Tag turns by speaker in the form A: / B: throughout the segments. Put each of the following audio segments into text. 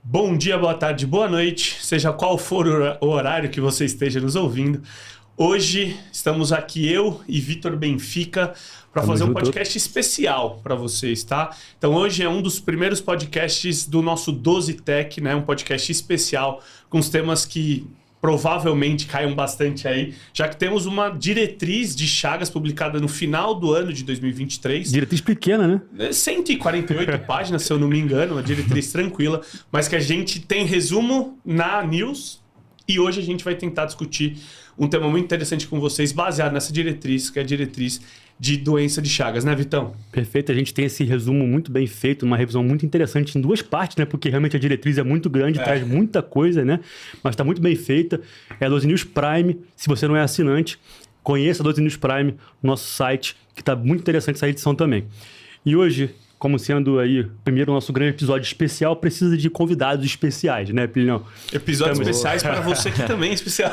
A: Bom dia, boa tarde, boa noite, seja qual for o horário que você esteja nos ouvindo. Hoje estamos aqui eu e Vitor Benfica para fazer um podcast especial para vocês, tá? Então hoje é um dos primeiros podcasts do nosso 12 Tech, né? Um podcast especial com os temas que provavelmente caiam bastante aí, já que temos uma diretriz de Chagas publicada no final do ano de 2023.
B: Diretriz pequena, né?
A: 148 páginas, se eu não me engano, uma diretriz tranquila, mas que a gente tem resumo na News e hoje a gente vai tentar discutir um tema muito interessante com vocês, baseado nessa diretriz, que é a diretriz de doença de Chagas, né, Vitão?
B: Perfeito, a gente tem esse resumo muito bem feito, uma revisão muito interessante em duas partes, né? Porque realmente a diretriz é muito grande, traz muita coisa, né? Mas está muito bem feita. É a 12 News Prime. Se você não é assinante, conheça a 12 News Prime, nosso site, que está muito interessante essa edição também. E hoje, como sendo aí, primeiro, nosso grande episódio especial, precisa de convidados especiais, né, Pilhão?
A: Episódios especiais para você que também é especial.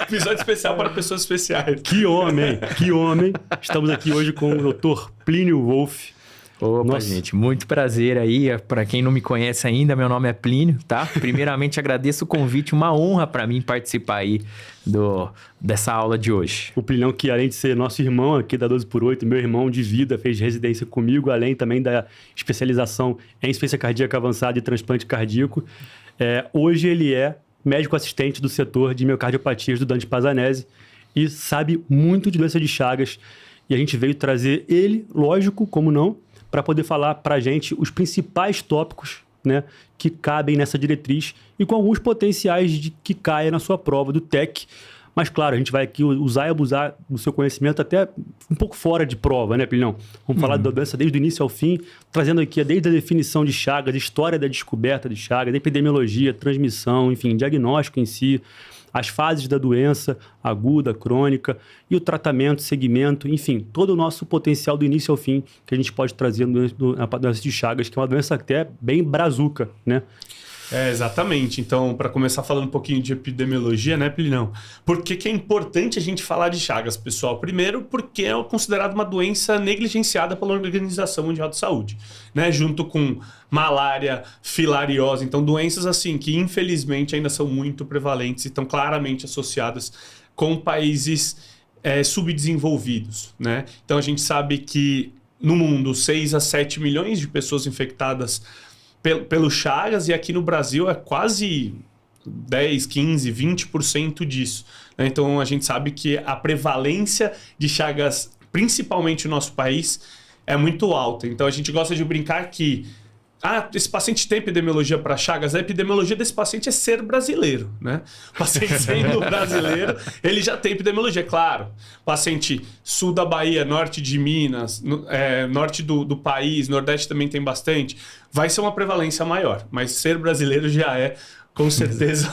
A: Episódio especial para pessoas especiais.
B: Que homem, que homem. Estamos aqui hoje com o Dr. Plínio Wolff.
C: Opa, gente, muito prazer aí. Para quem não me conhece ainda, meu nome é Plínio, tá? Primeiramente, agradeço o convite, uma honra para mim participar aí dessa aula de hoje.
B: O Plínio, que além de ser nosso irmão aqui da 12x8, meu irmão de vida, fez residência comigo, além também da especialização em insuficiência cardíaca avançada e transplante cardíaco. Hoje ele é médico assistente do setor de miocardiopatias do Dante Pazzanese e sabe muito de doença de Chagas. E a gente veio trazer ele, lógico, como não, para poder falar para a gente os principais tópicos, né, que cabem nessa diretriz e com alguns potenciais de que caia na sua prova do TEC. Mas, claro, a gente vai aqui usar e abusar do seu conhecimento até um pouco fora de prova, né, Pilhão? Vamos falar da doença desde o início ao fim, trazendo aqui desde a definição de Chagas, história da descoberta de Chagas, epidemiologia, transmissão, enfim, diagnóstico em si, as fases da doença aguda, crônica e o tratamento, segmento, enfim, todo o nosso potencial do início ao fim que a gente pode trazer na doença de Chagas, que é uma doença até bem brazuca, né?
A: Exatamente. Então, para começar falando um pouquinho de epidemiologia, né, Plinão? Por que é importante a gente falar de Chagas, pessoal? Primeiro, porque é considerada uma doença negligenciada pela Organização Mundial de Saúde, né? Junto com malária, filariose. Então, doenças assim que, infelizmente, ainda são muito prevalentes e estão claramente associadas com países subdesenvolvidos, né? Então, a gente sabe que no mundo, 6 a 7 milhões de pessoas infectadas pelo Chagas, e aqui no Brasil é quase 10, 15, 20% disso, né? Então a gente sabe que a prevalência de Chagas, principalmente no nosso país, é muito alta. Então a gente gosta de brincar que esse paciente tem epidemiologia para Chagas, a epidemiologia desse paciente é ser brasileiro, né? O paciente sendo brasileiro, ele já tem epidemiologia, claro. Paciente sul da Bahia, norte de Minas, norte do país, nordeste também tem bastante, vai ser uma prevalência maior, mas ser brasileiro já é, com certeza,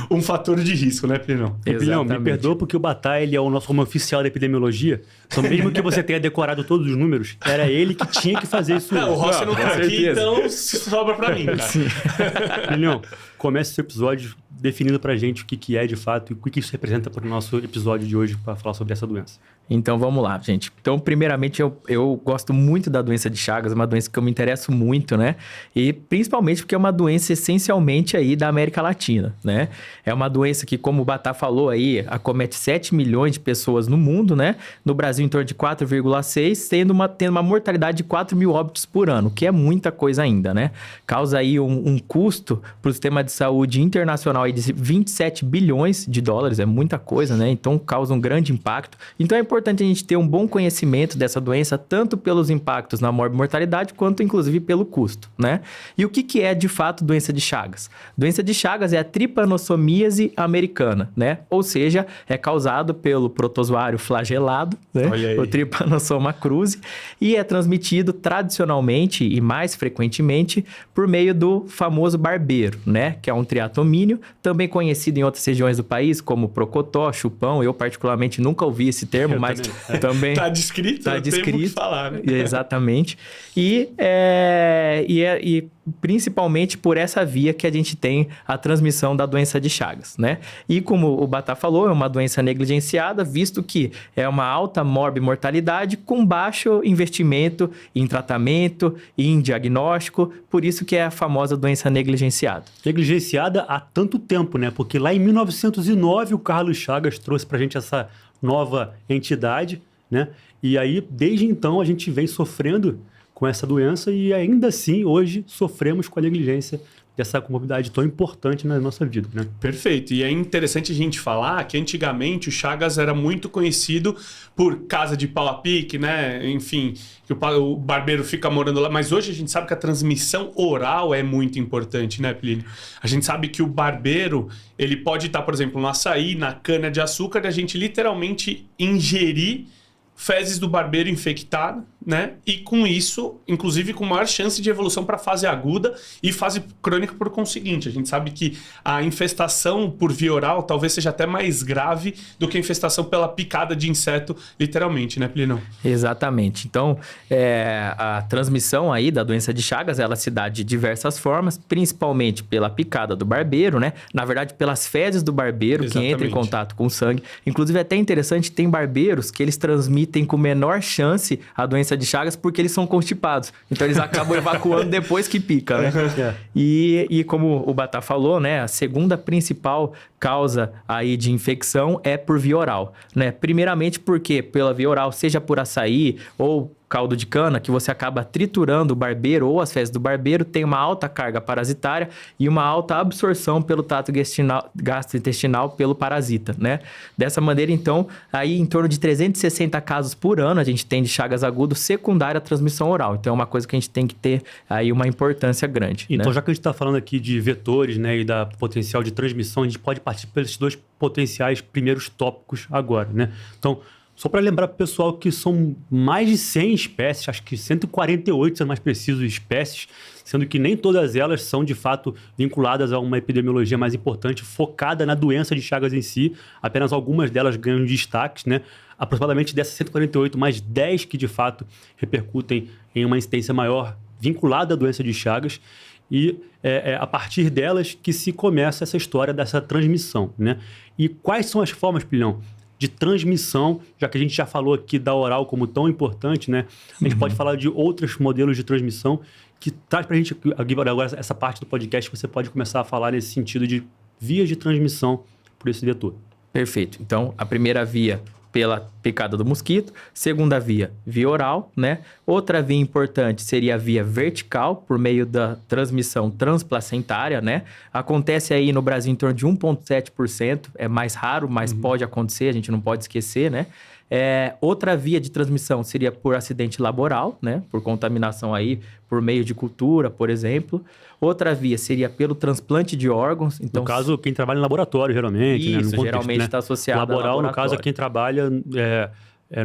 A: um fator de risco, né, Plinão?
B: Plinão, me perdoa porque o Batá, ele é o nosso homem oficial da epidemiologia. Então, mesmo que você tenha decorado todos os números, era ele que tinha que fazer isso.
A: O Rossi não tá aqui, então sobra pra mim, cara.
B: Plinão, comece esse episódio definindo pra gente o que é de fato e o que isso representa para o nosso episódio de hoje para falar sobre essa doença.
C: Então, vamos lá, gente. Então, primeiramente, eu gosto muito da doença de Chagas, é uma doença que eu me interesso muito, né? E principalmente porque é uma doença essencialmente aí da América Latina, né? É uma doença que, como o Batá falou aí, acomete 7 milhões de pessoas no mundo, né? No Brasil, em torno de 4,6, tendo uma mortalidade de 4 mil óbitos por ano, que é muita coisa ainda, né? Causa aí um custo para o sistema de saúde internacional aí de 27 bilhões de dólares, é muita coisa, né? Então, causa um grande impacto. Então, é importante a gente ter um bom conhecimento dessa doença, tanto pelos impactos na mortalidade, quanto inclusive pelo custo, né? E o que é de fato doença de Chagas? Doença de Chagas é a tripanossomíase americana, né? Ou seja, é causado pelo protozoário flagelado, né? O Trypanosoma cruzi, e é transmitido tradicionalmente e mais frequentemente por meio do famoso barbeiro, né? Que é um triatomínio, também conhecido em outras regiões do país como procotó, chupão. Eu particularmente nunca ouvi esse termo, mas também
A: tá descrito,
C: tá descrito.
A: Que falar, né?
C: Exatamente. E principalmente por essa via que a gente tem a transmissão da doença de Chagas, né? E como o Batá falou, é uma doença negligenciada, visto que é uma alta morbimortalidade com baixo investimento em tratamento e em diagnóstico, por isso que é a famosa doença negligenciada.
B: Negligenciada há tanto tempo, né? Porque lá em 1909 o Carlos Chagas trouxe pra gente essa nova entidade, né? E aí, desde então, a gente vem sofrendo com essa doença e ainda assim, hoje, sofremos com a negligência dessa comorbidade tão importante na nossa vida, né?
A: Perfeito. E é interessante a gente falar que antigamente o Chagas era muito conhecido por casa de pau a pique, né? Enfim, que o barbeiro fica morando lá. Mas hoje a gente sabe que a transmissão oral é muito importante, né, Plínio? A gente sabe que o barbeiro, ele pode estar, por exemplo, no açaí, na cana de açúcar, e a gente literalmente ingerir fezes do barbeiro infectada, né? E com isso, inclusive com maior chance de evolução para fase aguda e fase crônica por conseguinte. A gente sabe que a infestação por via oral talvez seja até mais grave do que a infestação pela picada de inseto, literalmente, né, Plinão?
C: Exatamente. Então, a transmissão aí da doença de Chagas, ela se dá de diversas formas, principalmente pela picada do barbeiro, né? Na verdade, pelas fezes do barbeiro. Exatamente. Que entra em contato com o sangue. Inclusive, é até interessante, tem barbeiros que eles transmitem com menor chance a doença de Chagas porque eles são constipados. Então, eles acabam evacuando depois que pica, né? E como o Batá falou, né? A segunda principal causa aí de infecção é por via oral, né? Primeiramente porque pela via oral, seja por açaí ou caldo de cana, que você acaba triturando o barbeiro ou as fezes do barbeiro, tem uma alta carga parasitária e uma alta absorção pelo trato gastrointestinal pelo parasita, né? Dessa maneira, então, aí em torno de 360 casos por ano a gente tem de Chagas agudo secundária à transmissão oral. Então, é uma coisa que a gente tem que ter aí uma importância grande.
B: Então,
C: né?
B: Já que a gente está falando aqui de vetores, né, e da potencial de transmissão, a gente pode partir pelos dois potenciais primeiros tópicos agora, né? Então, só para lembrar para o pessoal que são mais de 100 espécies, acho que 148, sendo mais preciso, espécies, sendo que nem todas elas são, de fato, vinculadas a uma epidemiologia mais importante, focada na doença de Chagas em si. Apenas algumas delas ganham destaques, né? Aproximadamente dessas 148, mais 10 que, de fato, repercutem em uma incidência maior vinculada à doença de Chagas. E é a partir delas que se começa essa história dessa transmissão, né? E quais são as formas, Pilhão, de transmissão, já que a gente já falou aqui da oral como tão importante, né? A gente pode falar de outros modelos de transmissão que traz pra gente agora essa parte do podcast que você pode começar a falar nesse sentido de vias de transmissão por esse vetor.
C: Perfeito. Então, a primeira via pela picada do mosquito, segunda via oral, né? Outra via importante seria a via vertical, por meio da transmissão transplacentária, né? Acontece aí no Brasil em torno de 1,7%, é mais raro, mas pode acontecer, a gente não pode esquecer, né? Outra via de transmissão seria por acidente laboral, né? Por contaminação aí, por meio de cultura, por exemplo. Outra via seria pelo transplante de órgãos. Então,
B: no caso, quem trabalha em laboratório, geralmente.
C: Isso,
B: né? No contexto,
C: geralmente está associado
B: laboral,
C: a laboratório.
B: No caso, é quem trabalha...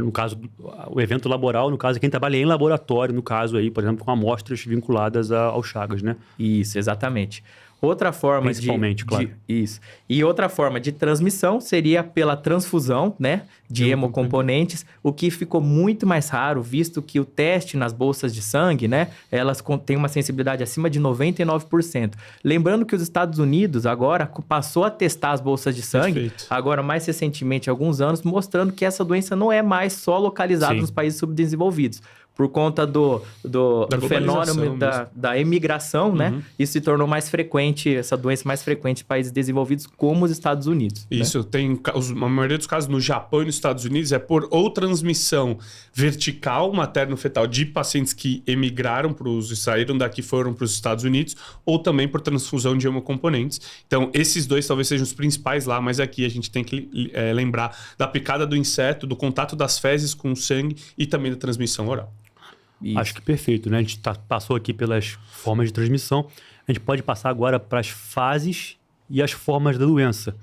B: no caso, o evento laboral, no caso, é quem trabalha em laboratório, no caso aí, por exemplo, com amostras vinculadas ao Chagas, né?
C: Isso, exatamente. Outra forma
B: principalmente, claro.
C: Isso. E outra forma de transmissão seria pela transfusão, né? De hemocomponentes, o que ficou muito mais raro, visto que o teste nas bolsas de sangue, né? Elas têm uma sensibilidade acima de 99%. Lembrando que os Estados Unidos agora passou a testar as bolsas de sangue,
A: Perfeito.
C: agora mais recentemente, há alguns anos, mostrando que essa doença não é mais só localizada nos países subdesenvolvidos. Por conta do fenômeno da emigração, né? Isso se tornou mais frequente, essa doença mais frequente em países desenvolvidos como os Estados Unidos.
A: Isso,
C: né?
A: Tem a maioria dos casos no Japão e nos Estados Unidos é por ou transmissão vertical, materno-fetal, de pacientes que emigraram saíram daqui e foram para os Estados Unidos, ou também por transfusão de hemocomponentes. Então, esses dois talvez sejam os principais lá, mas aqui a gente tem que lembrar da picada do inseto, do contato das fezes com o sangue e também da transmissão oral.
B: Isso. Acho que perfeito, né? A gente passou aqui pelas formas de transmissão. A gente pode passar agora para as fases e as formas da doença.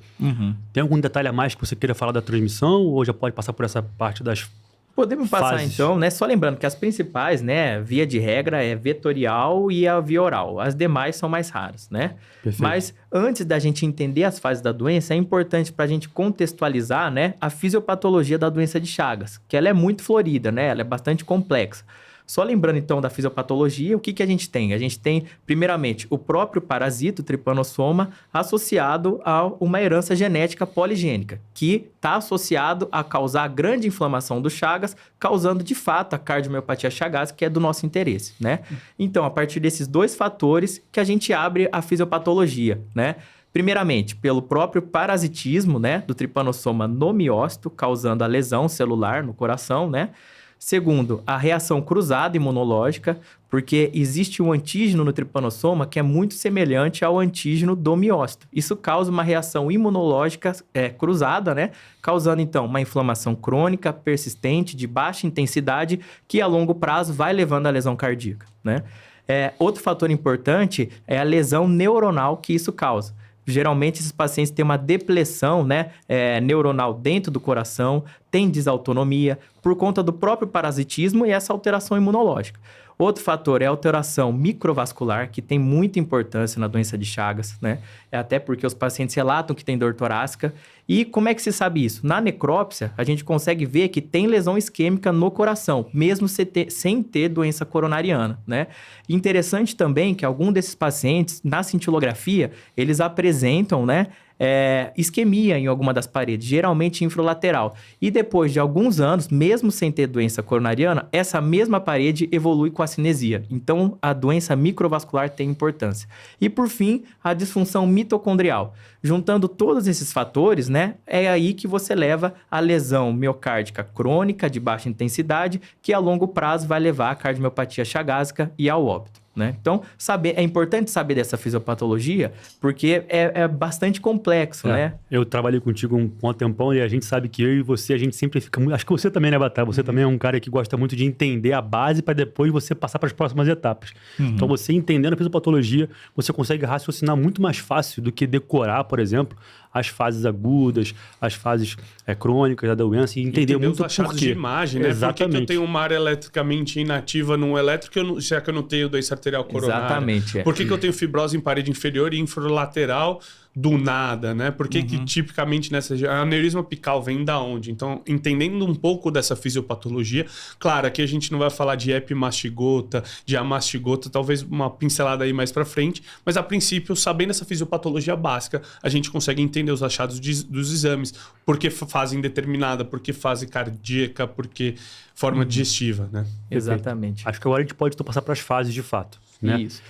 B: Tem algum detalhe a mais que você queira falar da transmissão ou já pode passar por essa parte das
C: Podemos passar
B: fases?
C: Então, né? Só lembrando que as principais, né? Via de regra é vetorial e a via oral. As demais são mais raras, né?
B: Perfeito.
C: Mas antes da gente entender as fases da doença, é importante para a gente contextualizar, né? A fisiopatologia da doença de Chagas, que ela é muito florida, né? Ela é bastante complexa. Só lembrando, então, da fisiopatologia, o que a gente tem? A gente tem, primeiramente, o próprio parasito, o trypanosoma, associado a uma herança genética poligênica, que está associado a causar grande inflamação do Chagas, causando, de fato, a cardiomiopatia chagásica, que é do nosso interesse, né? Então, a partir desses dois fatores que a gente abre a fisiopatologia, né? Primeiramente, pelo próprio parasitismo, né, do trypanosoma no miócito, causando a lesão celular no coração, né? Segundo, a reação cruzada imunológica, porque existe um antígeno no trypanosoma que é muito semelhante ao antígeno do miócito. Isso causa uma reação imunológica cruzada, né? Causando, então, uma inflamação crônica, persistente, de baixa intensidade, que a longo prazo vai levando à lesão cardíaca, né? Outro fator importante é a lesão neuronal que isso causa. Geralmente, esses pacientes têm uma depressão, né, neuronal dentro do coração, têm desautonomia por conta do próprio parasitismo e essa alteração imunológica. Outro fator é a alteração microvascular, que tem muita importância na doença de Chagas, né? Até porque os pacientes relatam que tem dor torácica. E como é que se sabe isso? Na necrópsia, a gente consegue ver que tem lesão isquêmica no coração, mesmo sem ter doença coronariana, né? Interessante também que algum desses pacientes, na cintilografia, eles apresentam, né, isquemia em alguma das paredes, geralmente infralateral. E depois de alguns anos, mesmo sem ter doença coronariana, essa mesma parede evolui com a cinesia. Então, a doença microvascular tem importância. E, por fim, a disfunção mitocondrial. Juntando todos esses fatores, né, é aí que você leva a lesão miocárdica crônica de baixa intensidade, que a longo prazo vai levar à cardiomiopatia chagásica e ao óbito, né? Então, é importante saber dessa fisiopatologia, porque é bastante complexo, né?
B: Eu trabalhei contigo um tempão e a gente sabe que eu e você, a gente sempre fica muito... Acho que você também, né, Batalha? Você também é um cara que gosta muito de entender a base para depois você passar para as próximas etapas. Então, você entendendo a fisiopatologia, você consegue raciocinar muito mais fácil do que decorar, por exemplo, as fases agudas, as fases crônicas da doença e entender muito
A: os achados de imagem, né?
B: Exatamente.
A: Por que eu tenho uma área eletricamente inativa num elétrico, já que eu não tenho doença arterial coronária?
C: Exatamente.
A: Por que eu tenho fibrose em parede inferior e infralateral do nada, né? Por que tipicamente a aneurisma apical vem da onde? Então, entendendo um pouco dessa fisiopatologia, claro, aqui a gente não vai falar de epimastigota, de amastigota, talvez uma pincelada aí mais pra frente, mas a princípio, sabendo essa fisiopatologia básica, a gente consegue entender os achados dos exames, por que fase indeterminada, por que fase cardíaca, por que forma digestiva, né?
C: Exatamente.
B: Acho que agora a gente pode passar para as fases de fato, né?
C: Isso.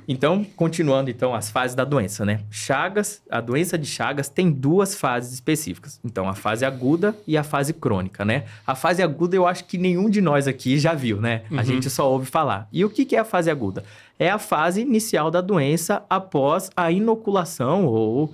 C: Então, continuando então as fases da doença, né? Chagas, a doença de Chagas tem duas fases específicas. Então, a fase aguda e a fase crônica, né? A fase aguda eu acho que nenhum de nós aqui já viu, né? A gente só ouve falar. E o que é a fase aguda? É a fase inicial da doença após a inoculação ou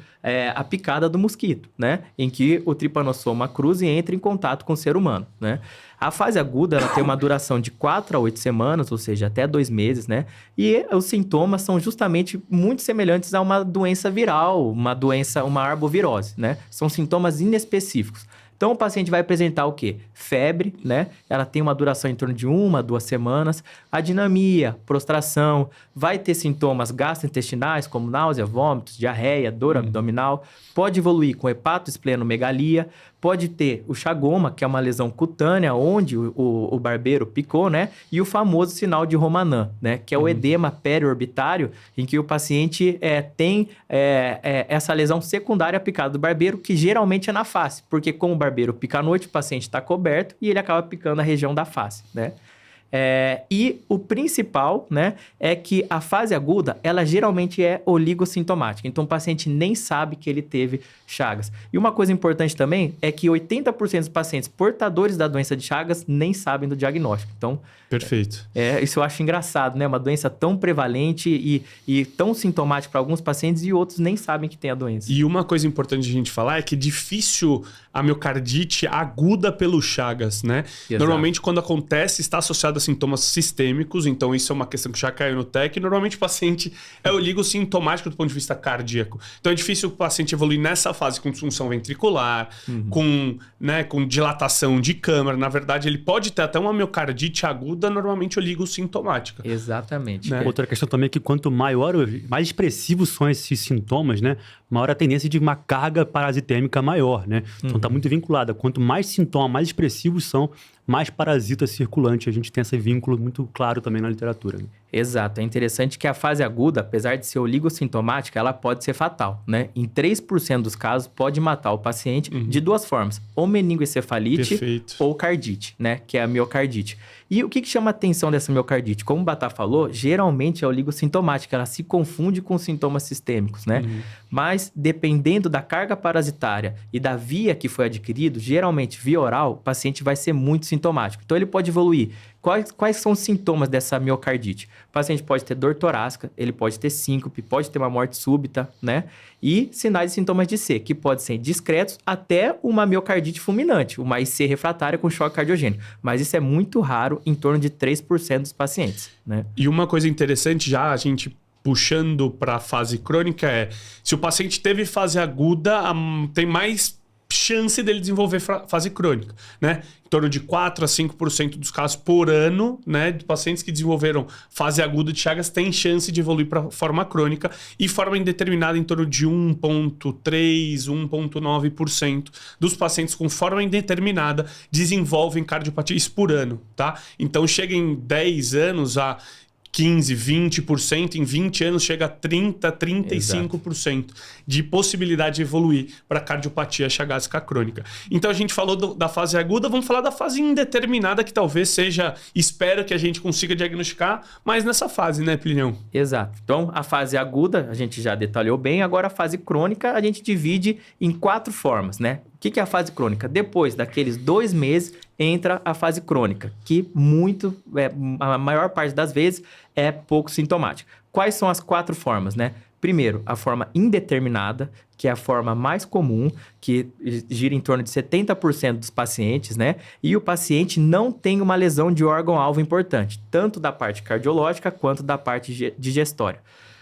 C: a picada do mosquito, né? Em que o trypanosoma cruzi entra em contato com o ser humano, né? A fase aguda ela tem uma duração de 4 a 8 semanas, ou seja, até 2 meses, né? E os sintomas são justamente muito semelhantes a uma doença viral, uma arbovirose, né? São sintomas inespecíficos. Então, o paciente vai apresentar o quê? Febre, né? Ela tem uma duração em torno de 1 a 2 semanas. Adinamia, prostração, vai ter sintomas gastrointestinais, como náusea, vômitos, diarreia, dor abdominal. Pode evoluir com hepatosplenomegalia. Pode ter o chagoma, que é uma lesão cutânea, onde o barbeiro picou, né? E o famoso sinal de Romanin, né? Que é o edema periorbitário, em que o paciente tem essa lesão secundária picada do barbeiro, que geralmente é na face. Porque como o barbeiro pica à noite, o paciente está coberto e ele acaba picando a região da face, né? E o principal, né, é que a fase aguda, ela geralmente é oligossintomática. Então, o paciente nem sabe que ele teve Chagas. E uma coisa importante também é que 80% dos pacientes portadores da doença de Chagas nem sabem do diagnóstico. Então,
A: perfeito.
C: Isso eu acho engraçado, né? Uma doença tão prevalente e tão sintomática para alguns pacientes e outros nem sabem que tem a doença.
A: E uma coisa importante a gente falar é que é difícil a miocardite aguda pelo Chagas, né?
C: Exato.
A: Normalmente, quando acontece, está associado a sintomas sistêmicos, então isso é uma questão que já caiu no TEC. Normalmente, o paciente é oligossintomático do ponto de vista cardíaco. Então, é difícil o paciente evoluir nessa fase com disfunção ventricular, com dilatação de câmara. Na verdade, ele pode ter até uma miocardite aguda, normalmente oligossintomática.
C: Exatamente.
A: Né?
B: Outra questão também é que quanto mais expressivos são esses sintomas, né? maior a tendência de uma carga parasitêmica maior, né? Então está muito vinculada. Quanto mais sintomas, mais expressivos são, mais parasita circulante. A gente tem esse vínculo muito claro também na literatura. Né?
C: Exato. É interessante que a fase aguda, apesar de ser oligossintomática, ela pode ser fatal, né? Em 3% dos casos, pode matar o paciente de duas formas. Ou meningoencefalite ou cardite, né? Que é a miocardite. E o que chama a atenção dessa miocardite? Como o Batá falou, geralmente é oligossintomática. Ela se confunde com sintomas sistêmicos, né? Mas, dependendo da carga parasitária e da via que foi adquirido, geralmente via oral, o paciente vai ser muito sintomático. Então, ele pode evoluir. Quais são os sintomas dessa miocardite? O paciente pode ter dor torácica, ele pode ter síncope, pode ter uma morte súbita, né? E sinais e sintomas de C, que podem ser discretos até uma miocardite fulminante, uma IC refratária com choque cardiogênico. Mas isso é muito raro, em torno de 3% dos pacientes, né?
A: E uma coisa interessante já, a gente puxando para a fase crônica é, se o paciente teve fase aguda, tem mais chance dele desenvolver fase crônica, né? Em torno de 4 a 5% dos casos por ano, né, de pacientes que desenvolveram fase aguda de Chagas têm chance de evoluir para forma crônica e forma indeterminada em torno de 1,3, 1,9% dos pacientes com forma indeterminada desenvolvem cardiopatia isso por ano, tá? Então chega em 10 anos a 15, 20%, em 20 anos chega a 30, 35% de possibilidade de evoluir para cardiopatia chagásica crônica. Então a gente falou da fase aguda, vamos falar da fase indeterminada, que talvez seja, espero que a gente consiga diagnosticar, mas nessa fase, né, Plinião?
C: Exato. Então a fase aguda a gente já detalhou bem, agora a fase crônica a gente divide em 4 formas, né? O que é a fase crônica? Depois daqueles 2 meses, entra a fase crônica, que a maior parte das vezes é pouco sintomática. Quais são as 4 formas, né? Primeiro, a forma indeterminada, que é a forma mais comum, que gira em torno de 70% dos pacientes, né? E o paciente não tem uma lesão de órgão-alvo importante, tanto da parte cardiológica quanto da parte digestória.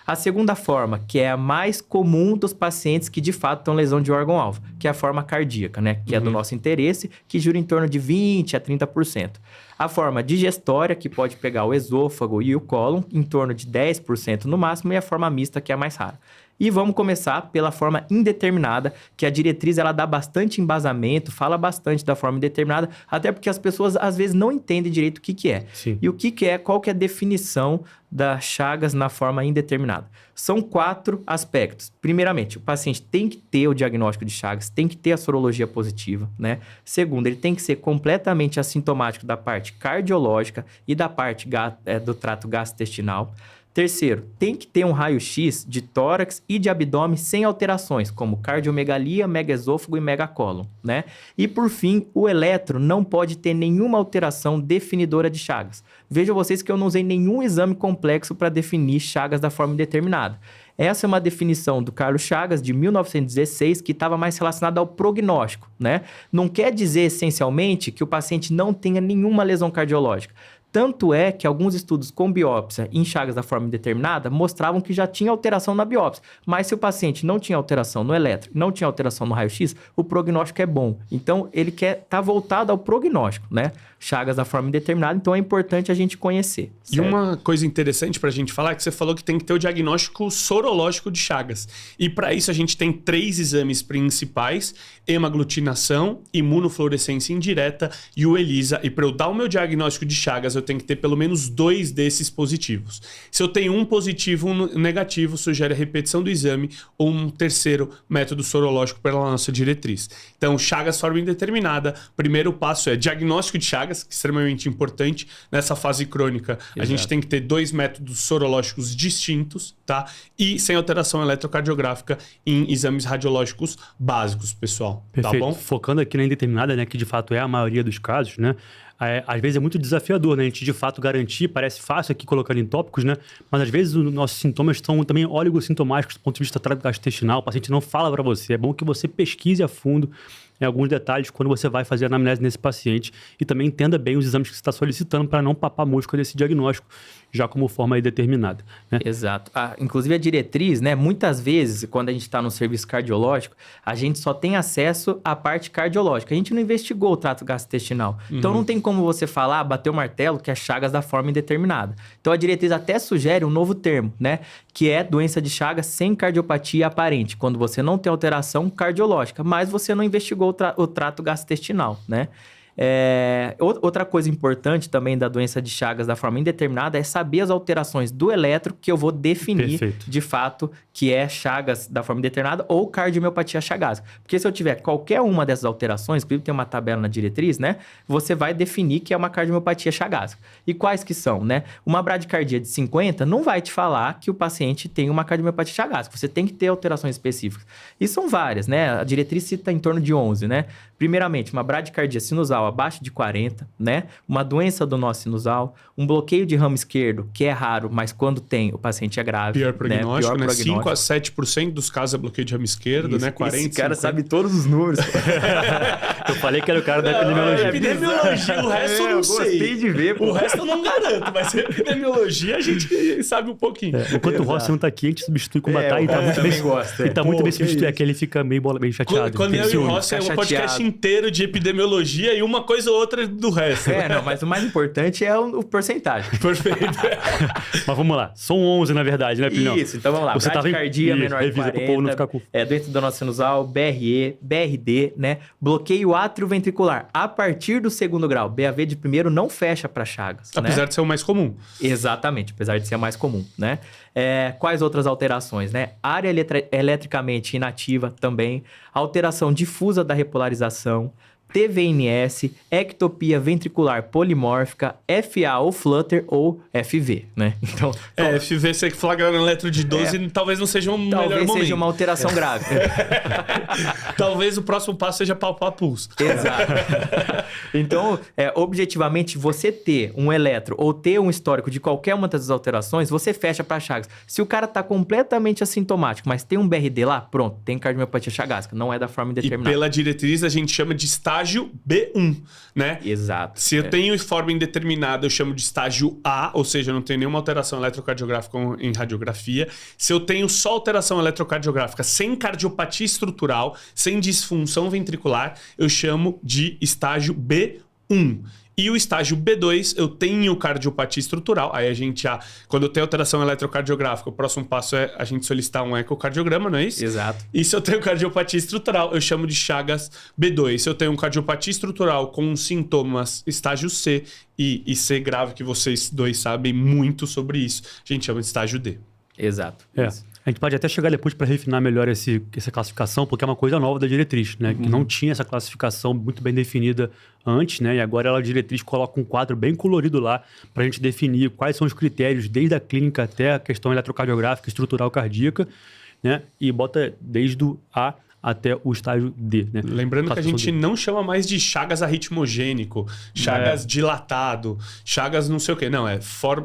C: A segunda forma, que é a mais comum dos pacientes que de fato têm lesão de órgão-alvo, que é a forma cardíaca, né? Que é do nosso interesse, que gira em torno de 20% a 30%. A forma digestória, que pode pegar o esôfago e o cólon, em torno de 10% no máximo, e a forma mista, que é a mais rara. E vamos começar pela forma indeterminada, que a diretriz ela dá bastante embasamento, fala bastante da forma indeterminada, até porque as pessoas às vezes não entendem direito o que é.
B: Sim.
C: E o que é, qual que é a definição das Chagas na forma indeterminada. São 4 aspectos. Primeiramente, o paciente tem que ter o diagnóstico de Chagas, tem que ter a sorologia positiva, né? Segundo, ele tem que ser completamente assintomático da parte cardiológica e da parte do trato gastrointestinal. Terceiro, tem que ter um raio-x de tórax e de abdômen sem alterações, como cardiomegalia, megaesôfago e megacólon, né? E por fim, o eletro não pode ter nenhuma alteração definidora de Chagas. Vejam vocês que eu não usei nenhum exame complexo para definir Chagas da forma indeterminada. Essa é uma definição do Carlos Chagas, de 1916, que estava mais relacionada ao prognóstico, né? Não quer dizer, essencialmente, que o paciente não tenha nenhuma lesão cardiológica. Tanto é que alguns estudos com biópsia em Chagas da forma indeterminada mostravam que já tinha alteração na biópsia. Mas se o paciente não tinha alteração no eletro, não tinha alteração no raio-x, o prognóstico é bom. Então, ele quer estar voltado ao prognóstico, né? Chagas da forma indeterminada, então é importante a gente conhecer.
A: Certo? E uma coisa interessante para a gente falar é que você falou que tem que ter o diagnóstico sorológico de Chagas. E para isso a gente tem 3 exames principais: hemaglutinação, imunofluorescência indireta e o ELISA. E para eu dar o meu diagnóstico de Chagas, eu tenho que ter pelo menos 2 desses positivos. Se eu tenho um positivo, um negativo, sugere a repetição do exame ou um terceiro método sorológico pela nossa diretriz. Então, Chagas forma indeterminada, primeiro passo é diagnóstico de Chagas, que é extremamente importante. Nessa fase crônica, a gente tem que ter 2 métodos sorológicos distintos, tá? E sem alteração eletrocardiográfica em exames radiológicos básicos, pessoal.
B: Perfeito.
A: Tá bom?
B: Focando aqui na indeterminada, né, que de fato é a maioria dos casos, né? Às vezes é muito desafiador, né? A gente de fato garantir, parece fácil aqui colocando em tópicos, né? Mas às vezes os nossos sintomas são também oligossintomáticos do ponto de vista gastrointestinal. O paciente não fala para você. É bom que você pesquise a fundo alguns detalhes quando você vai fazer a anamnese nesse paciente e também entenda bem os exames que você está solicitando para não papar mosca desse diagnóstico. já como forma aí determinada, né?
C: Exato. Inclusive a diretriz, né? Muitas vezes, quando a gente está no serviço cardiológico, a gente só tem acesso à parte cardiológica. A gente não investigou o trato gastrointestinal. Então não tem como você falar, bater o martelo, que é Chagas da forma indeterminada. Então a diretriz até sugere um novo termo, né? Que é doença de Chagas sem cardiopatia aparente, quando você não tem alteração cardiológica, mas você não investigou o trato gastrointestinal, né? Outra coisa importante também da doença de Chagas da forma indeterminada é saber as alterações do eletro que eu vou definir de fato que é Chagas da forma indeterminada ou cardiomiopatia chagásica. Porque se eu tiver qualquer uma dessas alterações, inclusive tem uma tabela na diretriz, né? Você vai definir que é uma cardiomiopatia chagásica. E quais que são, né? Uma bradicardia de 50 não vai te falar que o paciente tem uma cardiomiopatia chagásica. Você tem que ter alterações específicas. E são várias, né? A diretriz cita em torno de 11, né? Primeiramente, uma bradicardia sinusal abaixo de 40, né? Uma doença do nó sinusal, um bloqueio de ramo esquerdo, que é raro, mas quando tem, o paciente é grave.
A: Pior prognóstico, né? 5 a 7% dos casos é bloqueio de ramo esquerdo,
C: isso,
A: né? 40,
C: esse cara
A: 50.
C: sabe todos os números.
B: Eu falei que era o cara da epidemiologia.
A: Epidemiologia, o resto eu não sei.
C: Gostei de ver, pô.
A: O resto eu não garanto, mas epidemiologia a gente sabe um pouquinho.
B: Enquanto o Rossi não tá aqui, a gente substitui com o Batai e tá muito bem.
C: Gosta,
B: e tá muito bem substituído. É que ele fica meio chateado.
A: Quando eu e o Rossi é um podcast inteiro de epidemiologia e uma coisa ou outra do resto.
C: Não, mas o mais importante é o porcentagem.
A: Perfeito.
B: Mas vamos lá. São 11, na verdade, né, Pilhão?
C: Isso, então vamos lá.
B: Você
C: bradicardia menor de
B: revisa
C: 40,
B: pro povo não ficar com...
C: doença do nó sinusal, BRE, BRD, né? Bloqueio atrioventricular. A partir do segundo grau, BAV de primeiro não fecha para Chagas.
A: Apesar de ser o mais comum.
C: Exatamente, apesar de ser a mais comum, né? Quais outras alterações, né? Área eletricamente inativa também, alteração difusa da repolarização, TVNS, ectopia ventricular polimórfica, FA ou flutter ou FV, né? Então,
A: FV ser flagrado no eletro de 12 talvez não seja melhor momento.
C: Talvez seja uma alteração grave.
A: Talvez o próximo passo seja palpar pulso.
C: Exato. Então, objetivamente, você ter um eletro ou ter um histórico de qualquer uma dessas alterações, você fecha para Chagas. Se o cara tá completamente assintomático, mas tem um BRD lá, pronto, tem cardiomiopatia chagásica, não é da forma indeterminada.
A: E pela diretriz a gente chama de estágio B1, né?
C: Exato.
A: Se eu tenho forma indeterminada, eu chamo de estágio A, ou seja, eu não tenho nenhuma alteração eletrocardiográfica em radiografia. Se eu tenho só alteração eletrocardiográfica sem cardiopatia estrutural, sem disfunção ventricular, eu chamo de estágio B1. E o estágio B2, eu tenho cardiopatia estrutural. Aí a gente quando eu tenho alteração eletrocardiográfica, o próximo passo é a gente solicitar um ecocardiograma, não é isso?
C: Exato.
A: E se eu tenho cardiopatia estrutural, eu chamo de Chagas B2. Se eu tenho cardiopatia estrutural com sintomas estágio C e C grave, que vocês dois sabem muito sobre isso, a gente chama de estágio D.
C: Exato.
B: A gente pode até chegar depois para refinar melhor essa classificação, porque é uma coisa nova da diretriz, né? Que não tinha essa classificação muito bem definida antes, né? E agora a diretriz coloca um quadro bem colorido lá para a gente definir quais são os critérios, desde a clínica até a questão eletrocardiográfica, estrutural cardíaca, né? E bota desde o A até o estágio D, né?
A: Lembrando que a gente não chama mais de Chagas arritmogênico, Chagas dilatado, Chagas não sei o quê. Não,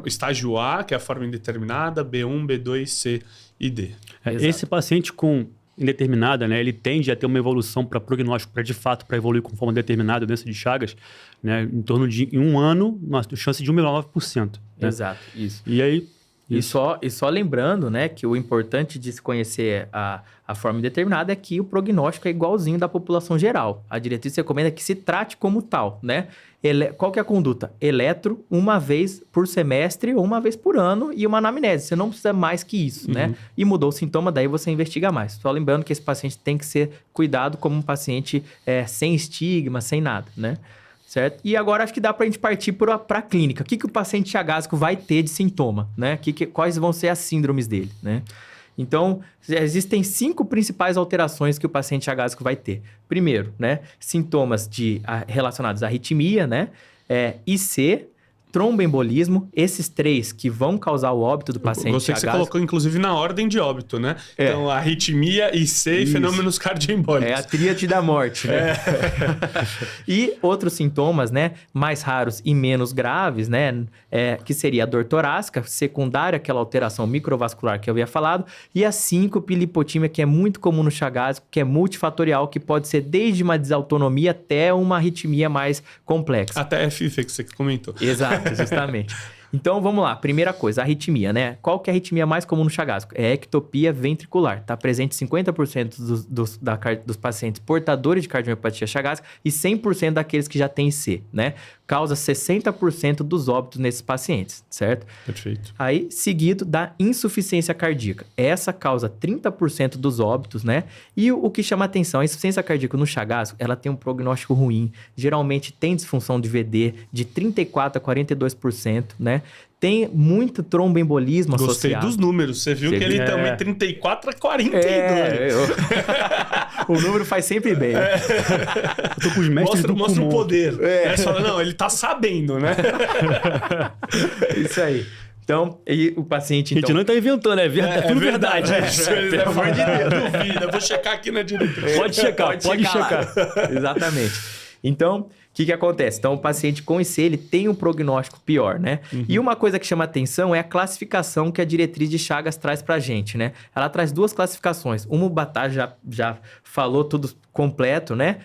A: estágio A, que é a forma indeterminada, B1, B2, C e D.
B: Esse paciente com indeterminada, né? Ele tende a ter uma evolução para prognóstico, para evoluir com forma determinada, doença de Chagas, né? Em torno de em um ano, uma chance de 1,9%. Né?
C: Exato, isso.
B: E aí...
C: E só lembrando, né, que o importante de se conhecer a forma indeterminada é que o prognóstico é igualzinho da população geral. A diretriz recomenda que se trate como tal, né? Qual que é a conduta? Eletro uma vez por semestre ou uma vez por ano e uma anamnese. Você não precisa mais que isso, né? E mudou o sintoma, daí você investiga mais. Só lembrando que esse paciente tem que ser cuidado como um paciente sem estigma, sem nada, né? Certo? E agora acho que dá pra gente partir para a clínica. O que o paciente chagásico vai ter de sintoma, né? Quais vão ser as síndromes dele, né? Então, existem 5 principais alterações que o paciente chagásico vai ter. Primeiro, né? Sintomas relacionados à arritmia, né? IC, tromboembolismo, esses 3 que vão causar o óbito do paciente chagásico.
A: Que você colocou, inclusive, na ordem de óbito, né? Então, arritmia, IC e fenômenos cardioembólicos.
C: É a tríade da morte, né? E outros sintomas, né? Mais raros e menos graves, né? Que seria a dor torácica, secundária àquela alteração microvascular que eu havia falado, e a síncope e lipotímia, que é muito comum no chagásico, que é multifatorial, que pode ser desde uma desautonomia até uma arritmia mais complexa.
A: Até FV, que você comentou.
C: Exato. Justamente. Então, vamos lá. Primeira coisa, arritmia, né? Qual que é a arritmia mais comum no chagasco? É a ectopia ventricular. Está presente em 50% dos pacientes portadores de cardiomiopatia chagásica e 100% daqueles que já têm IC, né? Causa 60% dos óbitos nesses pacientes, certo?
A: Perfeito.
C: Aí, seguido da insuficiência cardíaca. Essa causa 30% dos óbitos, né? E o que chama atenção, a insuficiência cardíaca no chagasco, ela tem um prognóstico ruim. Geralmente tem disfunção de VD de 34% a 42%, né? Tem muito tromboembolismo
A: Gostei
C: associado.
A: dos números. Você viu que ele também 34 a 42.
C: O número faz sempre bem.
B: Eu tô com os mestres do
A: Mostra o
B: pulmão.
A: poder. Você fala, não, ele tá sabendo, né?
C: Isso aí. Então, e o paciente...
B: A gente não tá inventando, é tudo verdade.
A: Pelo amor de Deus. Duvida. Vou checar aqui na diretriz.
B: Pode checar.
C: Exatamente. Então, o que acontece? Então, o paciente com IC, ele tem um prognóstico pior, né? E uma coisa que chama atenção é a classificação que a diretriz de Chagas traz pra gente, né? Ela traz duas classificações. Uma, o Batá já falou tudo completo, né?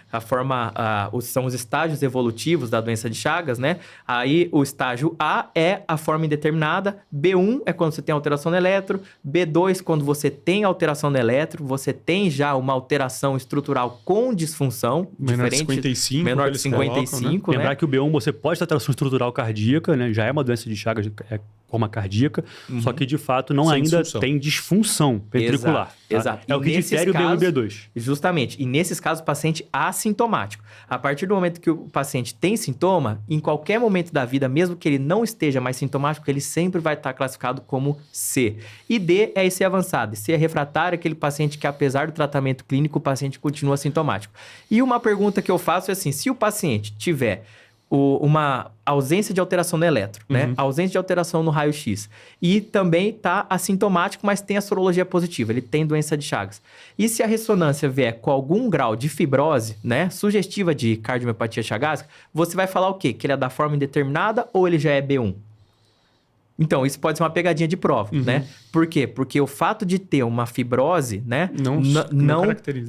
C: São os estágios evolutivos da doença de Chagas, né? Aí, o estágio A é a forma indeterminada, B1 é quando você tem alteração no eletro, B2 quando você tem alteração no eletro, você tem já uma alteração estrutural com disfunção,
A: Menor de 55.
C: menor de 55, né?
B: Lembrar que o B1 você pode ter alteração estrutural cardíaca, né? Já é uma doença de Chagas, é forma cardíaca, só que de fato não
A: Sem
B: ainda
A: disfunção.
B: tem disfunção ventricular. Tá?
C: Exato.
B: É o que difere o B1 e o B2.
C: Justamente. E nesses casos, o paciente assintomático. A partir do momento que o paciente tem sintoma, em qualquer momento da vida, mesmo que ele não esteja mais sintomático, ele sempre vai estar classificado como C. E D é IC avançado. C é refratário, aquele paciente que, apesar do tratamento clínico, o paciente continua sintomático. E uma pergunta que eu faço é assim, se o paciente tiver uma ausência de alteração no eletro, né? Ausência de alteração no raio-x. E também está assintomático, mas tem a sorologia positiva, ele tem doença de Chagas. E se a ressonância vier com algum grau de fibrose, né? Sugestiva de cardiomiopatia chagásica, você vai falar o quê? Que ele é da forma indeterminada ou ele já é B1? Então, isso pode ser uma pegadinha de prova, né? Por quê? Porque o fato de ter uma fibrose, né?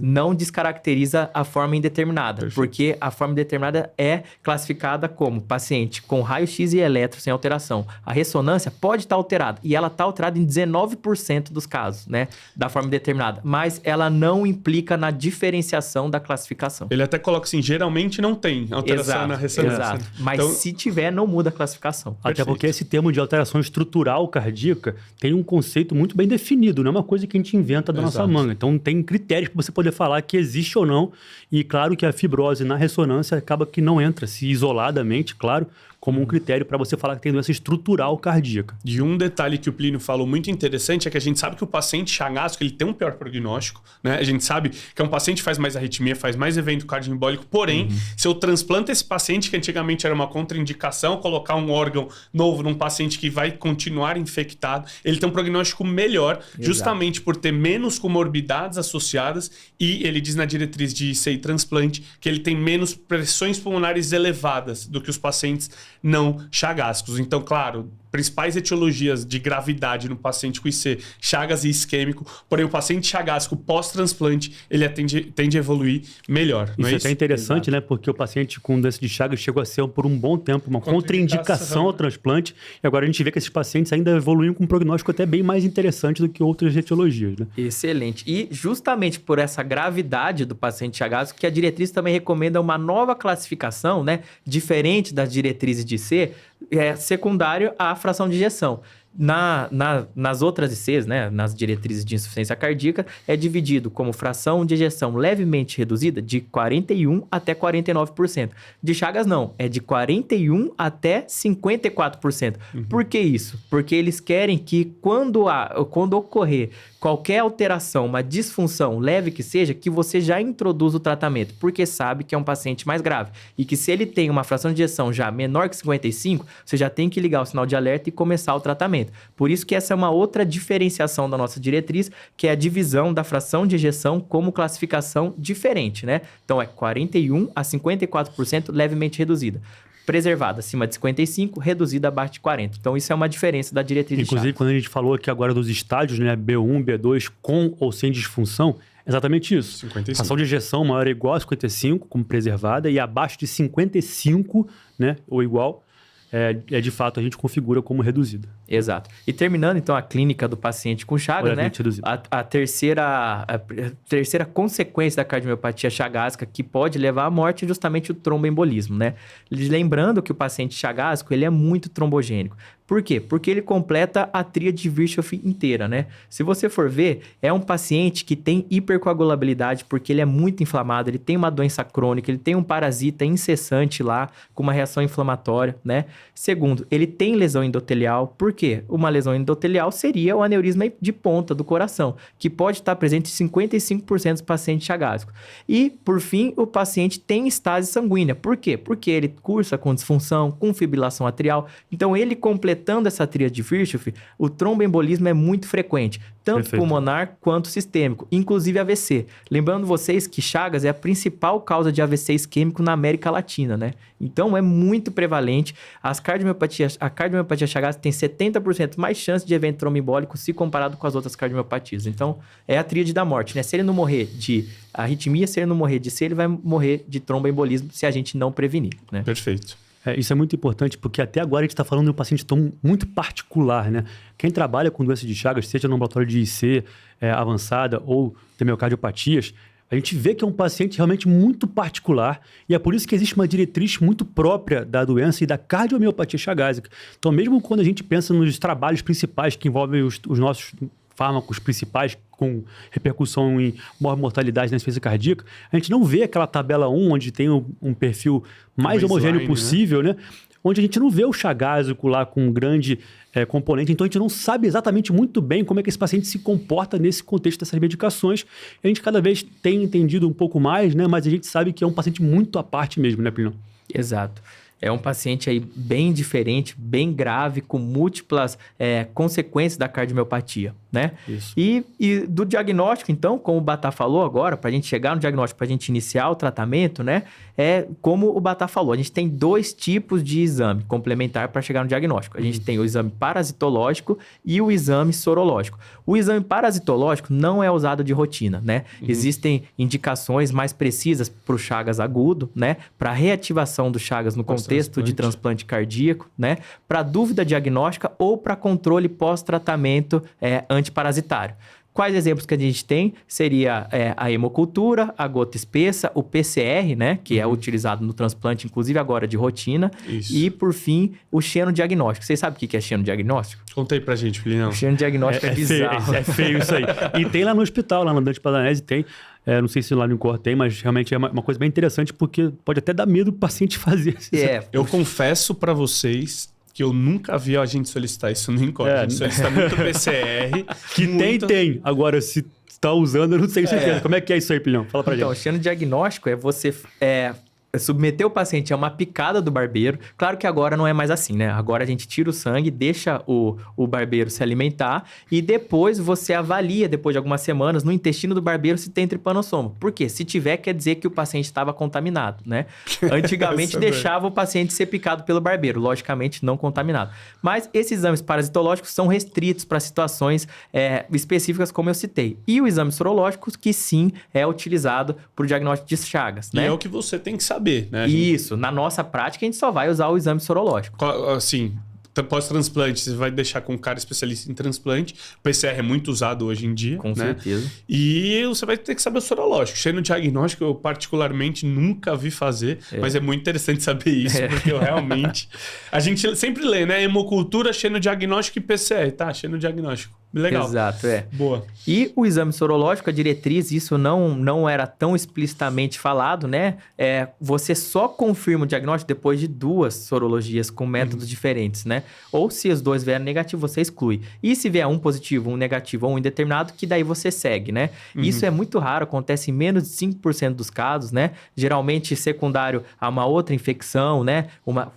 C: Não descaracteriza a forma indeterminada. Perfeito. Porque a forma indeterminada é classificada como paciente com raio-x e eletro sem alteração. A ressonância pode estar alterada. E ela está alterada em 19% dos casos, né? Da forma indeterminada. Mas ela não implica na diferenciação da classificação.
A: Ele até coloca assim, geralmente não tem alteração na ressonância.
C: Exato. Mas então, se tiver, não muda a classificação.
B: Até perfeito. Porque esse termo de alteração estrutural cardíaca tem um conceito muito bem definido, não é uma coisa que a gente inventa da nossa manga. Então tem critérios para você poder falar que existe ou não. E claro que a fibrose na ressonância acaba que não entra, se isoladamente, claro, como um critério para você falar que tem doença estrutural cardíaca.
A: E um detalhe que o Plínio falou muito interessante é que a gente sabe que o paciente chagásico ele tem um pior prognóstico, né? A gente sabe que é um paciente que faz mais arritmia, faz mais evento cardioembólico, porém, se eu transplanta esse paciente, que antigamente era uma contraindicação, colocar um órgão novo num paciente que vai continuar infectado, ele tem um prognóstico melhor, justamente por ter menos comorbidades associadas e ele diz na diretriz de IC e transplante que ele tem menos pressões pulmonares elevadas do que os pacientes não chagásicos. Então, claro, principais etiologias de gravidade no paciente com IC, chagas e isquêmico, porém o paciente chagásico pós-transplante, ele tende a evoluir melhor. Não
B: isso
A: é
B: até interessante, né? Porque o paciente com doença de Chagas chegou a ser por um bom tempo uma contraindicação ao transplante, e agora a gente vê que esses pacientes ainda evoluem com um prognóstico até bem mais interessante do que outras etiologias, né?
C: Excelente. E justamente por essa gravidade do paciente chagásico, que a diretriz também recomenda uma nova classificação, né? Diferente das diretrizes de IC, secundário à fração de ejeção. Nas outras ICs, né, nas diretrizes de insuficiência cardíaca, é dividido como fração de ejeção levemente reduzida de 41% até 49%. De Chagas, não. É de 41% até 54%. Por que isso? Porque eles querem que quando ocorrer qualquer alteração, uma disfunção leve que seja, que você já introduza o tratamento, porque sabe que é um paciente mais grave. E que se ele tem uma fração de ejeção já menor que 55%, você já tem que ligar o sinal de alerta e começar o tratamento. Por isso que essa é uma outra diferenciação da nossa diretriz, que é a divisão da fração de ejeção como classificação diferente, né? Então, é 41% a 54% levemente reduzida. Preservada acima de 55%, reduzida abaixo de 40%. Então, isso é uma diferença da diretriz de Chagas.
B: Inclusive, quando a gente falou aqui agora dos estágios, né? B1, B2, com ou sem disfunção, exatamente isso.
A: 55.
B: Fração de ejeção maior ou igual a 55, como preservada, e abaixo de 55, né? Ou igual, de fato, a gente configura como reduzida.
C: Exato. E terminando, então, a clínica do paciente com Chagas, né? A terceira consequência da cardiomiopatia chagásica que pode levar à morte é justamente o tromboembolismo, né? Lembrando que o paciente chagásico, ele é muito trombogênico. Por quê? Porque ele completa a tríade de Virchow inteira, né? Se você for ver, é um paciente que tem hipercoagulabilidade porque ele é muito inflamado, ele tem uma doença crônica, ele tem um parasita incessante lá, com uma reação inflamatória, né? Segundo, ele tem lesão endotelial. Por quê? Uma lesão endotelial seria o aneurisma de ponta do coração, que pode estar presente em 55% dos pacientes chagásicos. E, por fim, o paciente tem estase sanguínea. Por quê? Porque ele cursa com disfunção, com fibrilação atrial. Então, ele completando essa tríade de Virchow, o tromboembolismo é muito frequente, tanto pulmonar quanto sistêmico, inclusive AVC. Lembrando vocês que Chagas é a principal causa de AVC isquêmico na América Latina, né? Então, é muito prevalente. A cardiomiopatia chagásica tem 70% mais chance de evento tromboembólico se comparado com as outras cardiomopatias. Então, é a tríade da morte, né? Se ele não morrer de arritmia, se ele não morrer de C, ele vai morrer de tromboembolismo se a gente não prevenir, né?
A: Perfeito.
B: Isso é muito importante, porque até agora a gente está falando de um paciente tão muito particular, né? Quem trabalha com doença de Chagas, seja no ambulatório de IC avançada ou tem miocardiopatias, a gente vê que é um paciente realmente muito particular e é por isso que existe uma diretriz muito própria da doença e da cardiomiopatia chagásica. Então, mesmo quando a gente pensa nos trabalhos principais que envolvem os nossos fármacos principais com repercussão em maior mortalidade na insuficiência cardíaca, a gente não vê aquela tabela 1, onde tem um perfil mais homogêneo possível, né? Onde a gente não vê o chagásico lá com um grande componente, então a gente não sabe exatamente muito bem como é que esse paciente se comporta nesse contexto dessas medicações. A gente cada vez tem entendido um pouco mais, né? Mas a gente sabe que é um paciente muito à parte mesmo, né, Plínio?
C: Exato. É um paciente aí bem diferente, bem grave, com múltiplas consequências da cardiomiopatia, né?
B: Isso.
C: E do diagnóstico, então, como o Batá falou agora, para a gente chegar no diagnóstico, para a gente iniciar o tratamento, né? Como o Batá falou, a gente tem 2 tipos de exame complementar para chegar no diagnóstico. A gente tem o exame parasitológico e o exame sorológico. O exame parasitológico não é usado de rotina, né? Existem indicações mais precisas para o Chagas agudo, né? Para reativação do Chagas no contexto de transplante cardíaco, né? Para dúvida diagnóstica ou para controle pós-tratamento antiparasitário. Quais exemplos que a gente tem? Seria a hemocultura, a gota espessa, o PCR, né? Que é utilizado no transplante, inclusive agora de rotina.
A: Isso.
C: E, por fim, o xenodiagnóstico. Vocês sabem o que é xenodiagnóstico?
A: Conta aí pra gente, Filhinho.
C: O xenodiagnóstico é bizarro.
B: É feio isso aí. E tem lá no hospital, lá na Dante Padanese, tem. Não sei se lá no Incor tem, mas realmente é uma coisa bem interessante, porque pode até dar medo do paciente fazer isso.
A: Eu confesso pra vocês que eu nunca vi a gente solicitar isso no Incor. A gente solicita muito PCR.
B: Que muito... tem. Agora, se tá usando, eu não sei certeza. Como é que é isso aí, Pilhão? Fala pra gente.
C: Então, o xenodiagnóstico é você submeter o paciente a uma picada do barbeiro. Claro que agora não é mais assim, né? Agora a gente tira o sangue, deixa o barbeiro se alimentar e depois você avalia, depois de algumas semanas, no intestino do barbeiro se tem tripanossoma. Por quê? Se tiver, quer dizer que o paciente estava contaminado, né? Antigamente deixava o paciente ser picado pelo barbeiro, logicamente não contaminado. Mas esses exames parasitológicos são restritos para situações específicas, como eu citei. E o exame sorológico, que sim é utilizado para o diagnóstico de Chagas, né?
A: E é o que você tem que saber. Né,
C: Isso, na nossa prática a gente só vai usar o exame sorológico.
A: Assim, pós-transplante, você vai deixar com um cara especialista em transplante. O PCR é muito usado hoje em dia.
C: Com certeza.
A: E você vai ter que saber o sorológico. Xenodiagnóstico eu particularmente nunca vi fazer, mas é muito interessante saber isso, porque eu realmente... A gente sempre lê, né? Hemocultura, xenodiagnóstico e PCR. Tá, xenodiagnóstico. Legal.
C: Exato,
A: Boa.
C: E o exame sorológico, a diretriz, isso não era tão explicitamente falado, né? Você só confirma o diagnóstico depois de 2 sorologias com métodos diferentes, né? Ou se os 2 vierem negativo, você exclui. E se vier um positivo, um negativo ou um indeterminado, que daí você segue, né? Isso é muito raro, acontece em menos de 5% dos casos, né? Geralmente secundário a uma outra infecção, né?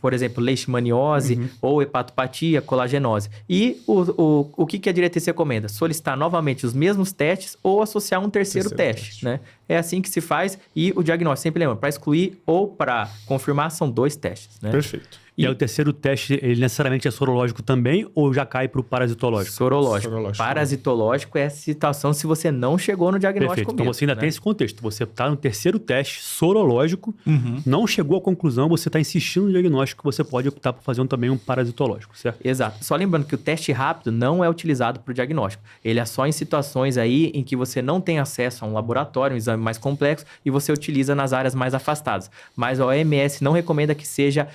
C: Por exemplo, leishmaniose ou hepatopatia, colagenose. E o que a diretriz recomenda? Solicitar novamente os mesmos testes ou associar um terceiro teste, né? é assim que se faz. E o diagnóstico, sempre lembra, para excluir ou para confirmar, são 2 testes, né?
A: Perfeito.
B: E aí o terceiro teste, ele necessariamente é sorológico também ou já cai para o parasitológico?
C: Sorológico. Parasitológico é a situação se você não chegou no diagnóstico.
B: Perfeito. Então
C: mesmo,
B: você ainda tem esse contexto. Você está no terceiro teste sorológico, não chegou à conclusão, você está insistindo no diagnóstico, você pode optar por fazer também um parasitológico, certo?
C: Exato. Só lembrando que o teste rápido não é utilizado para o diagnóstico. Ele é só em situações aí em que você não tem acesso a um laboratório, um exame mais complexo, e você utiliza nas áreas mais afastadas. Mas a OMS não recomenda que seja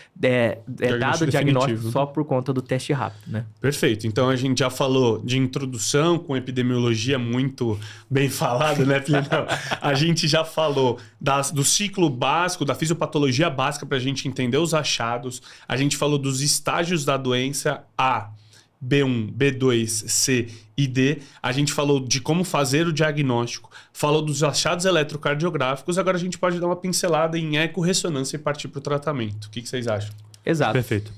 C: dado o diagnóstico só por conta do teste rápido, né?
A: Perfeito. Então a gente já falou de introdução com epidemiologia muito bem falado, né, Plinão? A gente já falou do ciclo básico, da fisiopatologia básica para a gente entender os achados. A gente falou dos estágios da doença A, B1, B2, C e D. A gente falou de como fazer o diagnóstico, falou dos achados eletrocardiográficos. Agora a gente pode dar uma pincelada em eco-ressonância e partir para o tratamento. O que vocês acham?
C: Exato.
B: Perfeito.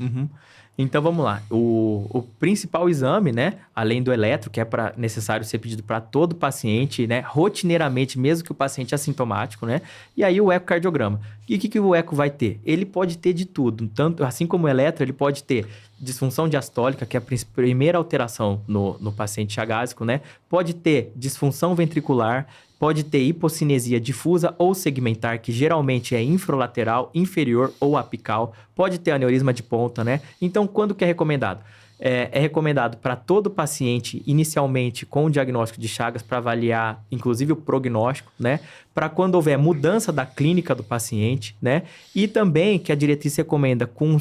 C: Então vamos lá. O principal exame, né, além do eletro, que é necessário ser pedido para todo paciente, né, rotineiramente, mesmo que o paciente é assintomático, né? E aí o ecocardiograma. E o que o eco vai ter? Ele pode ter de tudo. Tanto, assim como o eletro, ele pode ter disfunção diastólica, que é a primeira alteração no paciente chagásico, né? Pode ter disfunção ventricular, pode ter hipocinesia difusa ou segmentar, que geralmente é infralateral, inferior ou apical. Pode ter aneurisma de ponta, né? Então, quando que é recomendado? É recomendado para todo paciente, inicialmente com o diagnóstico de Chagas, para avaliar, inclusive, o prognóstico, né? Para quando houver mudança da clínica do paciente, né? E também que a diretriz recomenda com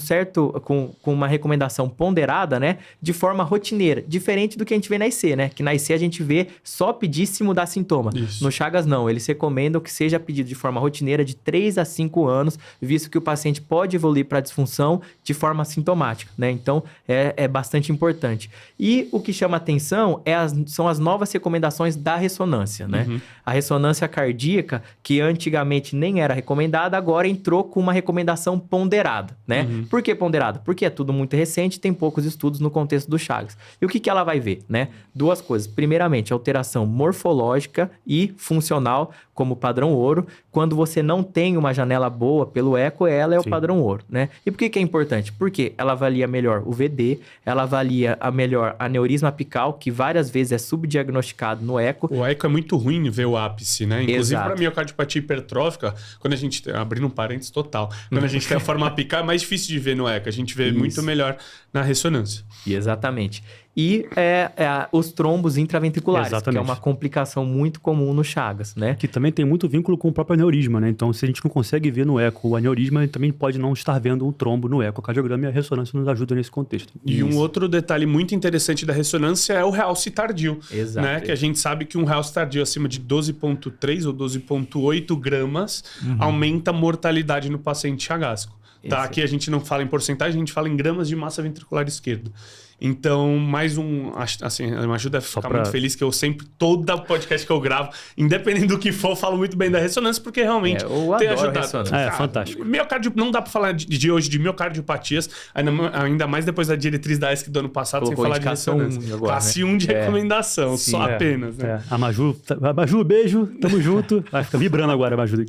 C: uma recomendação ponderada, né? De forma rotineira, diferente do que a gente vê na IC, né? Que na IC a gente vê só pedir se mudar sintoma.
A: Isso.
C: No Chagas, não. Eles recomendam que seja pedido de forma rotineira de 3 a 5 anos, visto que o paciente pode evoluir para disfunção de forma sintomática, né? Então, é bastante importante. E o que chama atenção são as novas recomendações da ressonância, né? A ressonância cardíaca, que antigamente nem era recomendada, agora entrou com uma recomendação ponderada, né? Por que ponderada? Porque é tudo muito recente, tem poucos estudos no contexto do Chagas. E o que ela vai ver, né? 2 coisas. Primeiramente, alteração morfológica e funcional, como padrão ouro. Quando você não tem uma janela boa pelo eco, ela é o padrão ouro, né? E por que é importante? Porque ela avalia melhor o VD, ela avalia melhor aneurisma apical, que várias vezes é subdiagnosticado no eco.
A: O eco é muito ruim ver o ápice, né? Inclusive
C: Exato.
A: para miocardiopatia hipertrófica, quando a gente... Abrindo um parênteses total. Quando a gente tem a forma apical, é mais difícil de ver no eco. A gente vê muito melhor na ressonância.
C: Exatamente. E os trombos intraventriculares,
B: Exatamente.
C: que é uma complicação muito comum no Chagas, né?
B: Que também tem muito vínculo com o próprio aneurisma, né? Então, se a gente não consegue ver no eco o aneurisma, também pode não estar vendo um trombo no ecocardiograma e a ressonância nos ajuda nesse contexto.
A: E um outro detalhe muito interessante da ressonância é o realce tardio.
C: Exato.
A: Né? Que a gente sabe que um realce tardio acima de 12,3 ou 12,8 gramas aumenta a mortalidade no paciente chagásico. Tá? Aqui a gente não fala em porcentagem, a gente fala em gramas de massa ventricular esquerda. Então, mais assim, me ajuda a ficar muito feliz que eu sempre, todo podcast que eu gravo, independente do que for, falo muito bem da ressonância, porque realmente tem ajudado.
B: É fantástico.
A: Miocárdio, não dá pra falar de hoje de miocardiopatias, ainda mais depois da diretriz da ESC do ano passado, sem falar de ressonância. Classe 1 de recomendação, só apenas. Né?
B: A Maju, beijo, tamo junto. Vai ficar vibrando agora, a Maju.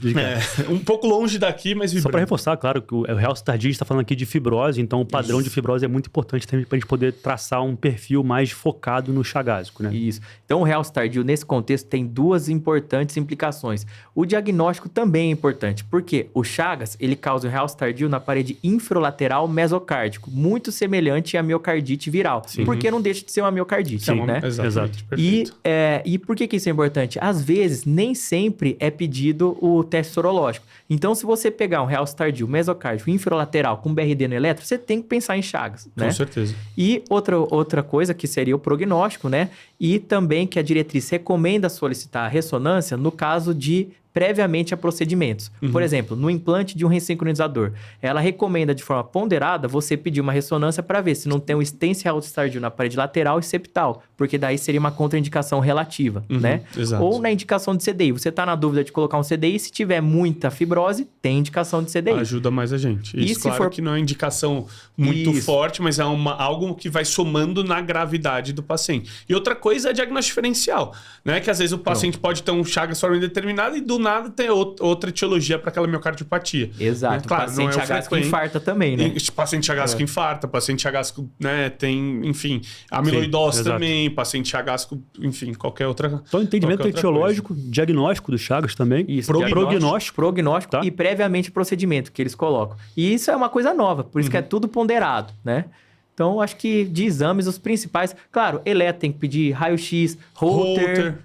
A: Um pouco longe daqui, mas vibrando.
B: Só pra reforçar, claro, que o realce tardio está falando aqui de fibrose, então o padrão de fibrose é muito importante também pra gente poder traçar um perfil mais focado no chagásico, né?
C: Isso. Então, o realce tardio, nesse contexto, tem 2 importantes implicações. O diagnóstico também é importante, porque o Chagas, ele causa um realce tardio na parede infralateral mesocárdico, muito semelhante à miocardite viral, porque não deixa de ser uma miocardite, né?
A: Exato.
C: E por que isso é importante? Às vezes, nem sempre é pedido o teste sorológico. Então, se você pegar um realce tardio mesocárdico infralateral com BRD no eletro, você tem que pensar em Chagas, né?
A: Com certeza.
C: E outra coisa que seria o prognóstico, né? E também que a diretriz recomenda solicitar a ressonância no caso de previamente a procedimentos. Por exemplo, no implante de um ressincronizador, ela recomenda de forma ponderada você pedir uma ressonância para ver se não tem um extenso realce tardio na parede lateral e septal, porque daí seria uma contraindicação relativa, né?
A: Exato.
C: Ou na indicação de CDI. Você está na dúvida de colocar um CDI, se tiver muita fibrose, tem indicação de CDI.
A: Ajuda mais a gente.
C: E
A: Isso, claro que não é indicação muito forte, mas é algo que vai somando na gravidade do paciente. E outra coisa é diagnóstico diferencial, né? Que às vezes o paciente pode ter um Chagas de forma indeterminada e do nada tem outra etiologia para aquela miocardiopatia.
C: Exato.
A: Né? Claro,
C: paciente
A: não é o
C: chagásico
A: frequente.
C: infarta também, né?
A: Paciente chagásico infarta, paciente chagásico, né, tem, enfim, amiloidose
B: exato.
A: também, paciente chagásico, enfim, qualquer outra.
B: Então, entendimento
A: qualquer outra
B: etiológico, diagnóstico do Chagas também.
C: Isso,
B: Prognóstico.
C: Tá? E previamente procedimento que eles colocam. E isso é uma coisa nova, por isso que é tudo ponderado, né? Então, acho que de exames, os principais... Claro, eletro tem que pedir raio-x, Holter.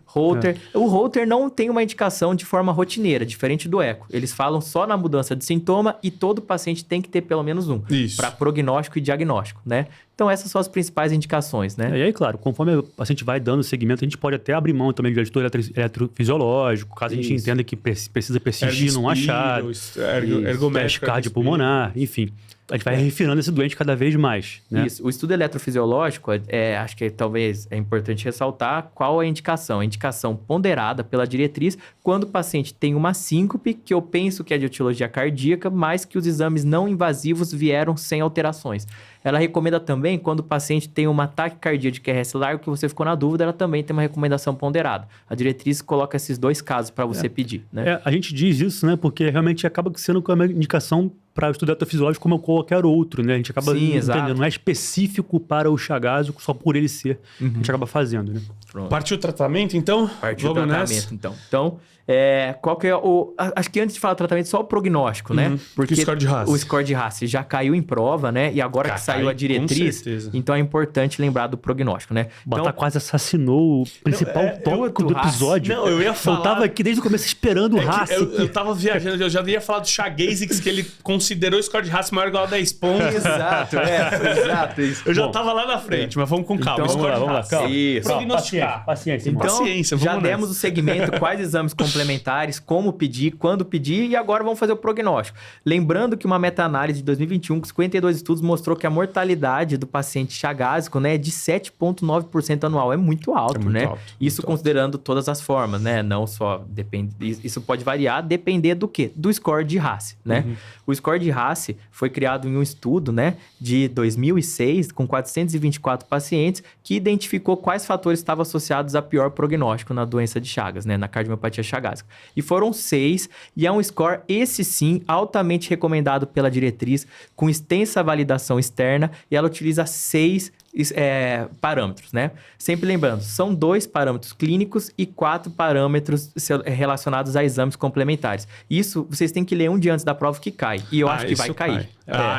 C: O Holter não tem uma indicação de forma rotineira, diferente do eco. Eles falam só na mudança de sintoma e todo paciente tem que ter pelo menos um. Para prognóstico e diagnóstico, né? Então, essas são as principais indicações, né?
B: E aí, claro, conforme o paciente vai dando segmento, a gente pode até abrir mão também de estudo eletrofisiológico, caso a gente entenda que precisa persistir num achado. Teste cardiopulmonar, enfim. A gente vai refinando esse doente cada vez mais, né?
C: Isso. O estudo eletrofisiológico, acho que talvez é importante ressaltar qual é a indicação. A indicação ponderada pela diretriz quando o paciente tem uma síncope, que eu penso que é de etiologia cardíaca, mas que os exames não invasivos vieram sem alterações. Ela recomenda também quando o paciente tem uma taquicardia de QRS largo, que você ficou na dúvida, ela também tem uma recomendação ponderada. A diretriz coloca esses dois casos para você pedir, né?
B: A gente diz isso, né? Porque realmente acaba sendo uma indicação para o estudo eletrofisiológico como qualquer outro, né? A gente acaba entendendo, não é específico para o chagásico só por ele ser. A gente acaba fazendo, né?
A: Pronto. Partiu o tratamento, então?
C: Partiu o tratamento, então. Então, qual que é o... Acho que antes de falar do tratamento, só o prognóstico, né? Porque
A: o score de Hasse.
C: O score de Hasse já caiu em prova, né? E agora que saiu a diretriz, então é importante lembrar do prognóstico, né?
B: Então, quase assassinou o principal tópico do episódio.
A: Não, eu ia falar...
B: Eu tava aqui desde o começo esperando o Hasse.
A: Eu tava viajando, eu já ia falar do Chagasix, que ele considerou o score de Hasse maior ou igual a 10 pontos.
C: Exato, exato. Isso.
A: Eu já tava lá na frente, mas vamos com calma.
B: Então, vamos lá. Calma.
C: Isso.
A: Prognosticar.
B: Paciência.
C: Então,
A: paciência,
C: já demos o segmento, quais exames complementares, como pedir, quando pedir, e agora vamos fazer o prognóstico. Lembrando que uma meta-análise de 2021, com 52 estudos, mostrou que a mortalidade do paciente chagásico, né, é de 7,9% anual. É muito alto, né? Isso considerando todas as formas, né? Não só depende... Isso pode variar, depender do quê? Do score de Hasse, né? O score de Hasse foi criado em um estudo, né, de 2006, com 424 pacientes, que identificou quais fatores estavam associados a pior prognóstico na doença de Chagas, né, na cardiomiopatia chagásica. E foram 6, e é um score, esse sim, altamente recomendado pela diretriz, com extensa validação externa, e ela utiliza 6 parâmetros, né? Sempre lembrando, são 2 parâmetros clínicos e 4 parâmetros relacionados a exames complementares. Isso, vocês têm que ler um dia antes da prova que cai. E eu acho que vai cair.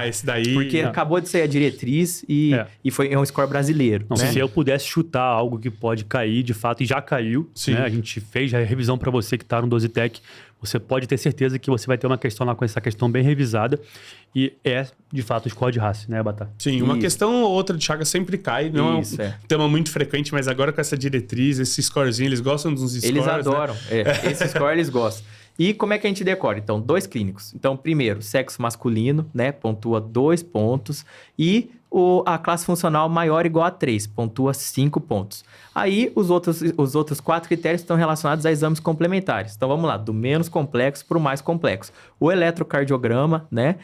A: Esse daí...
C: Porque acabou de sair a diretriz e é um score brasileiro.
B: Não,
C: né?
B: Se eu pudesse chutar algo que pode cair, de fato, e já caiu, né? A gente fez a revisão para você que está no 12Tech, você pode ter certeza que você vai ter uma questão lá com essa questão bem revisada e de fato o score de Hasse, né, Batata?
A: Sim, uma questão ou outra de Chagas sempre cai, não é um tema muito frequente, mas agora com essa diretriz, esse scorezinho, eles gostam dos scores,
C: eles adoram, esse score eles gostam. E como é que a gente decora? Então, 2 clínicos. Então, primeiro, sexo masculino, né? Pontua 2 pontos. E a classe funcional maior ou igual a 3, pontua 5 pontos. Aí, os outros 4 critérios estão relacionados a exames complementares. Então, vamos lá, do menos complexo para o mais complexo. O eletrocardiograma, né?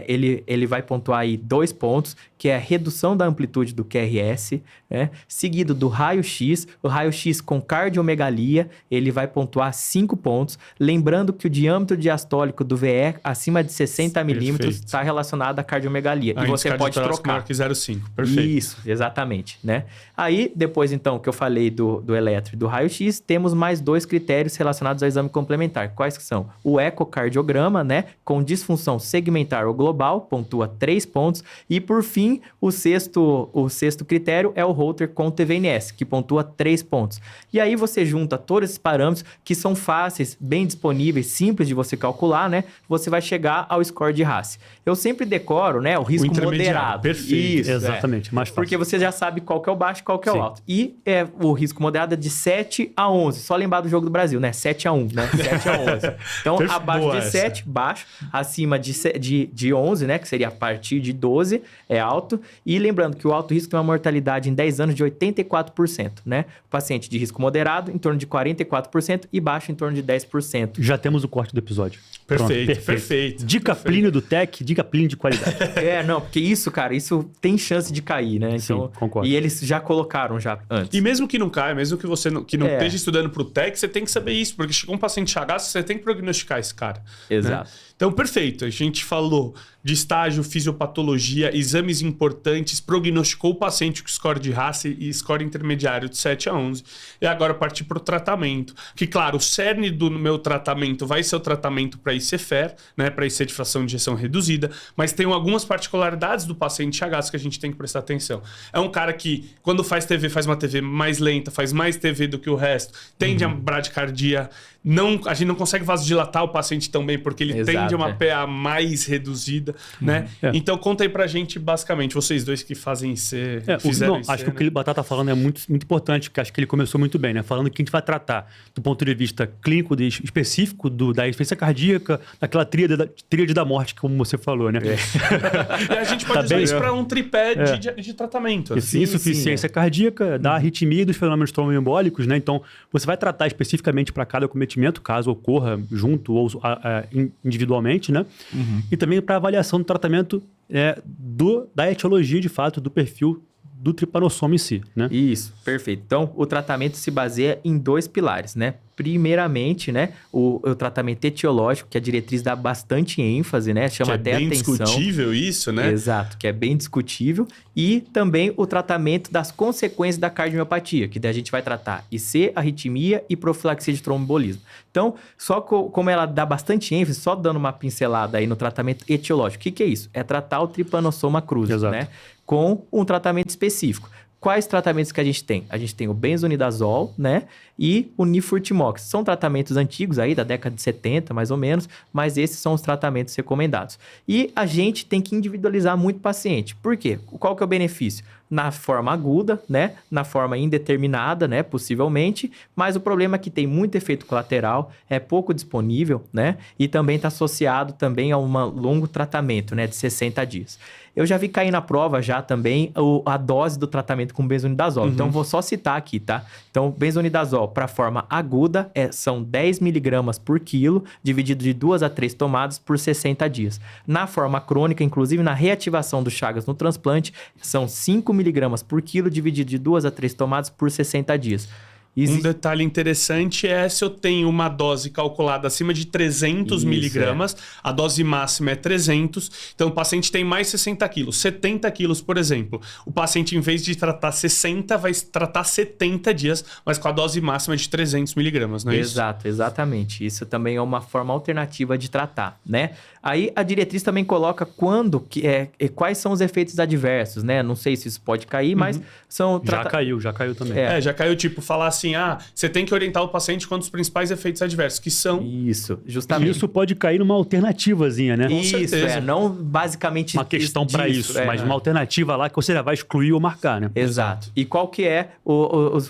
C: Ele vai pontuar aí 2 pontos, que é a redução da amplitude do QRS, né? Seguido do raio-x. O raio-x com cardiomegalia, ele vai pontuar 5 pontos. Lembrando que o diâmetro diastólico do VE acima de 60 milímetros está relacionado à cardiomegalia. E você pode trocar.
A: Que 0,5. Perfeito.
C: Isso, exatamente, né? Aí, depois, então, que eu falei do eletro e do raio-x, temos mais 2 critérios relacionados ao exame complementar. Quais que são? O ecocardiograma, né? Com disfunção segmentar ou global, pontua 3 pontos. E, por fim, o sexto critério é o Holter com TVNS, que pontua 3 pontos. E aí, você junta todos esses parâmetros, que são fáceis, bem disponíveis, simples de você calcular, né? Você vai chegar ao score de Hasse. Eu sempre decoro, né? O risco moderado.
A: Perfeito.
B: Isso, exatamente, mais fácil.
C: Porque você já sabe qual que é o baixo e qual que é o alto. E o risco moderado é de 7 a 11. Só lembrar do jogo do Brasil, né? 7 a 1, né? 7 a 11. Então, abaixo de 7, baixo. Acima de 11, né? Que seria a partir de 12, é alto. E lembrando que o alto risco tem uma mortalidade em 10 anos de 84%, né? O paciente de risco moderado, em torno de 44%. E baixo, em torno de 10%.
B: Já temos o corte do episódio.
A: Perfeito.
B: Dica Plínio do Tech, dica Plínio de qualidade.
C: Não, porque isso, cara, isso isso tem chance de cair, né? Então,
B: sim, concordo.
C: E eles já colocaram já antes.
A: E mesmo que não caia, mesmo que você não esteja estudando pro TEC, você tem que saber isso, porque chegou um paciente Chagas, você tem que prognosticar esse cara.
C: Exato.
A: Né? Então, perfeito. A gente falou de estágio, fisiopatologia, exames importantes, prognosticou o paciente com score de raça e score intermediário de 7 a 11. E agora partir para o tratamento. Que, claro, o cerne do meu tratamento vai ser o tratamento para ICFER, né, para IC de fração de injeção reduzida, mas tem algumas particularidades do paciente Chagas que a gente tem que prestar atenção. É um cara que, quando faz TV, faz uma TV mais lenta, faz mais TV do que o resto, tende a bradicardia. A gente não consegue vasodilatar o paciente tão bem, porque ele tende a uma PA mais reduzida, né? Então, conta aí pra gente, basicamente, vocês dois que fazem IC, fizeram IC,
B: acho que o que o Batata tá falando é muito, muito importante, que acho que ele começou muito bem, né? Falando que a gente vai tratar do ponto de vista clínico específico da insuficiência cardíaca, daquela tríade da morte, como você falou, né?
A: E a gente pode usar isso para um tripé de tratamento.
B: Assim. Insuficiência cardíaca, da arritmia e dos fenômenos tromboembólicos, né? Então, você vai tratar especificamente para cada acometimento, caso ocorra junto ou individualmente, né? E também para avaliação do tratamento da etiologia, de fato, do perfil do tripanossoma em si, né?
C: Isso, perfeito. Então, o tratamento se baseia em 2 pilares, né? Primeiramente, né, o tratamento etiológico, que a diretriz dá bastante ênfase, né? Chama até atenção.
A: É bem discutível isso, né?
C: Exato, que é bem discutível. E também o tratamento das consequências da cardiomiopatia, que daí a gente vai tratar IC, arritmia e profilaxia de tromboembolismo. Então, só como ela dá bastante ênfase, só dando uma pincelada aí no tratamento etiológico. O que é isso? É tratar o trypanosoma cruzi, né? Com um tratamento específico. Quais tratamentos que a gente tem? A gente tem o benzonidazol, né? E o nifurtimox. São tratamentos antigos aí, da década de 70, mais ou menos, mas esses são os tratamentos recomendados. E a gente tem que individualizar muito o paciente. Por quê? Qual que é o benefício? Na forma aguda, né? Na forma indeterminada, né? Possivelmente. Mas o problema é que tem muito efeito colateral, é pouco disponível, né? E também está associado também a um longo tratamento, né? De 60 dias. Eu já vi cair na prova já também a dose do tratamento com benzonidazol. Então, vou só citar aqui, tá? Então, benzonidazol para forma aguda são 10 miligramas por quilo, dividido de 2 a 3 tomadas por 60 dias. Na forma crônica, inclusive na reativação do Chagas no transplante, são 5 miligramas por quilo, dividido de 2 a 3 tomadas por 60 dias.
A: Um detalhe interessante é se eu tenho uma dose calculada acima de 300 miligramas, a dose máxima é 300, então o paciente tem mais 60 quilos. 70 quilos, por exemplo. O paciente, em vez de tratar 60, vai tratar 70 dias, mas com a dose máxima de 300 miligramas, não é isso?
C: Exato, exatamente. Isso também é uma forma alternativa de tratar, né? Aí a diretriz também coloca quais são os efeitos adversos, né? Não sei se isso pode cair, mas são...
B: Já caiu também.
A: Já caiu, tipo, falar assim, você tem que orientar o paciente quanto os principais efeitos adversos, que são...
C: Isso, justamente.
B: Isso pode cair numa alternativativa,zinha, né?
C: Isso, não basicamente...
B: Uma questão para isso, mas uma alternativa lá que você já vai excluir ou marcar, né?
C: Exato. E qual que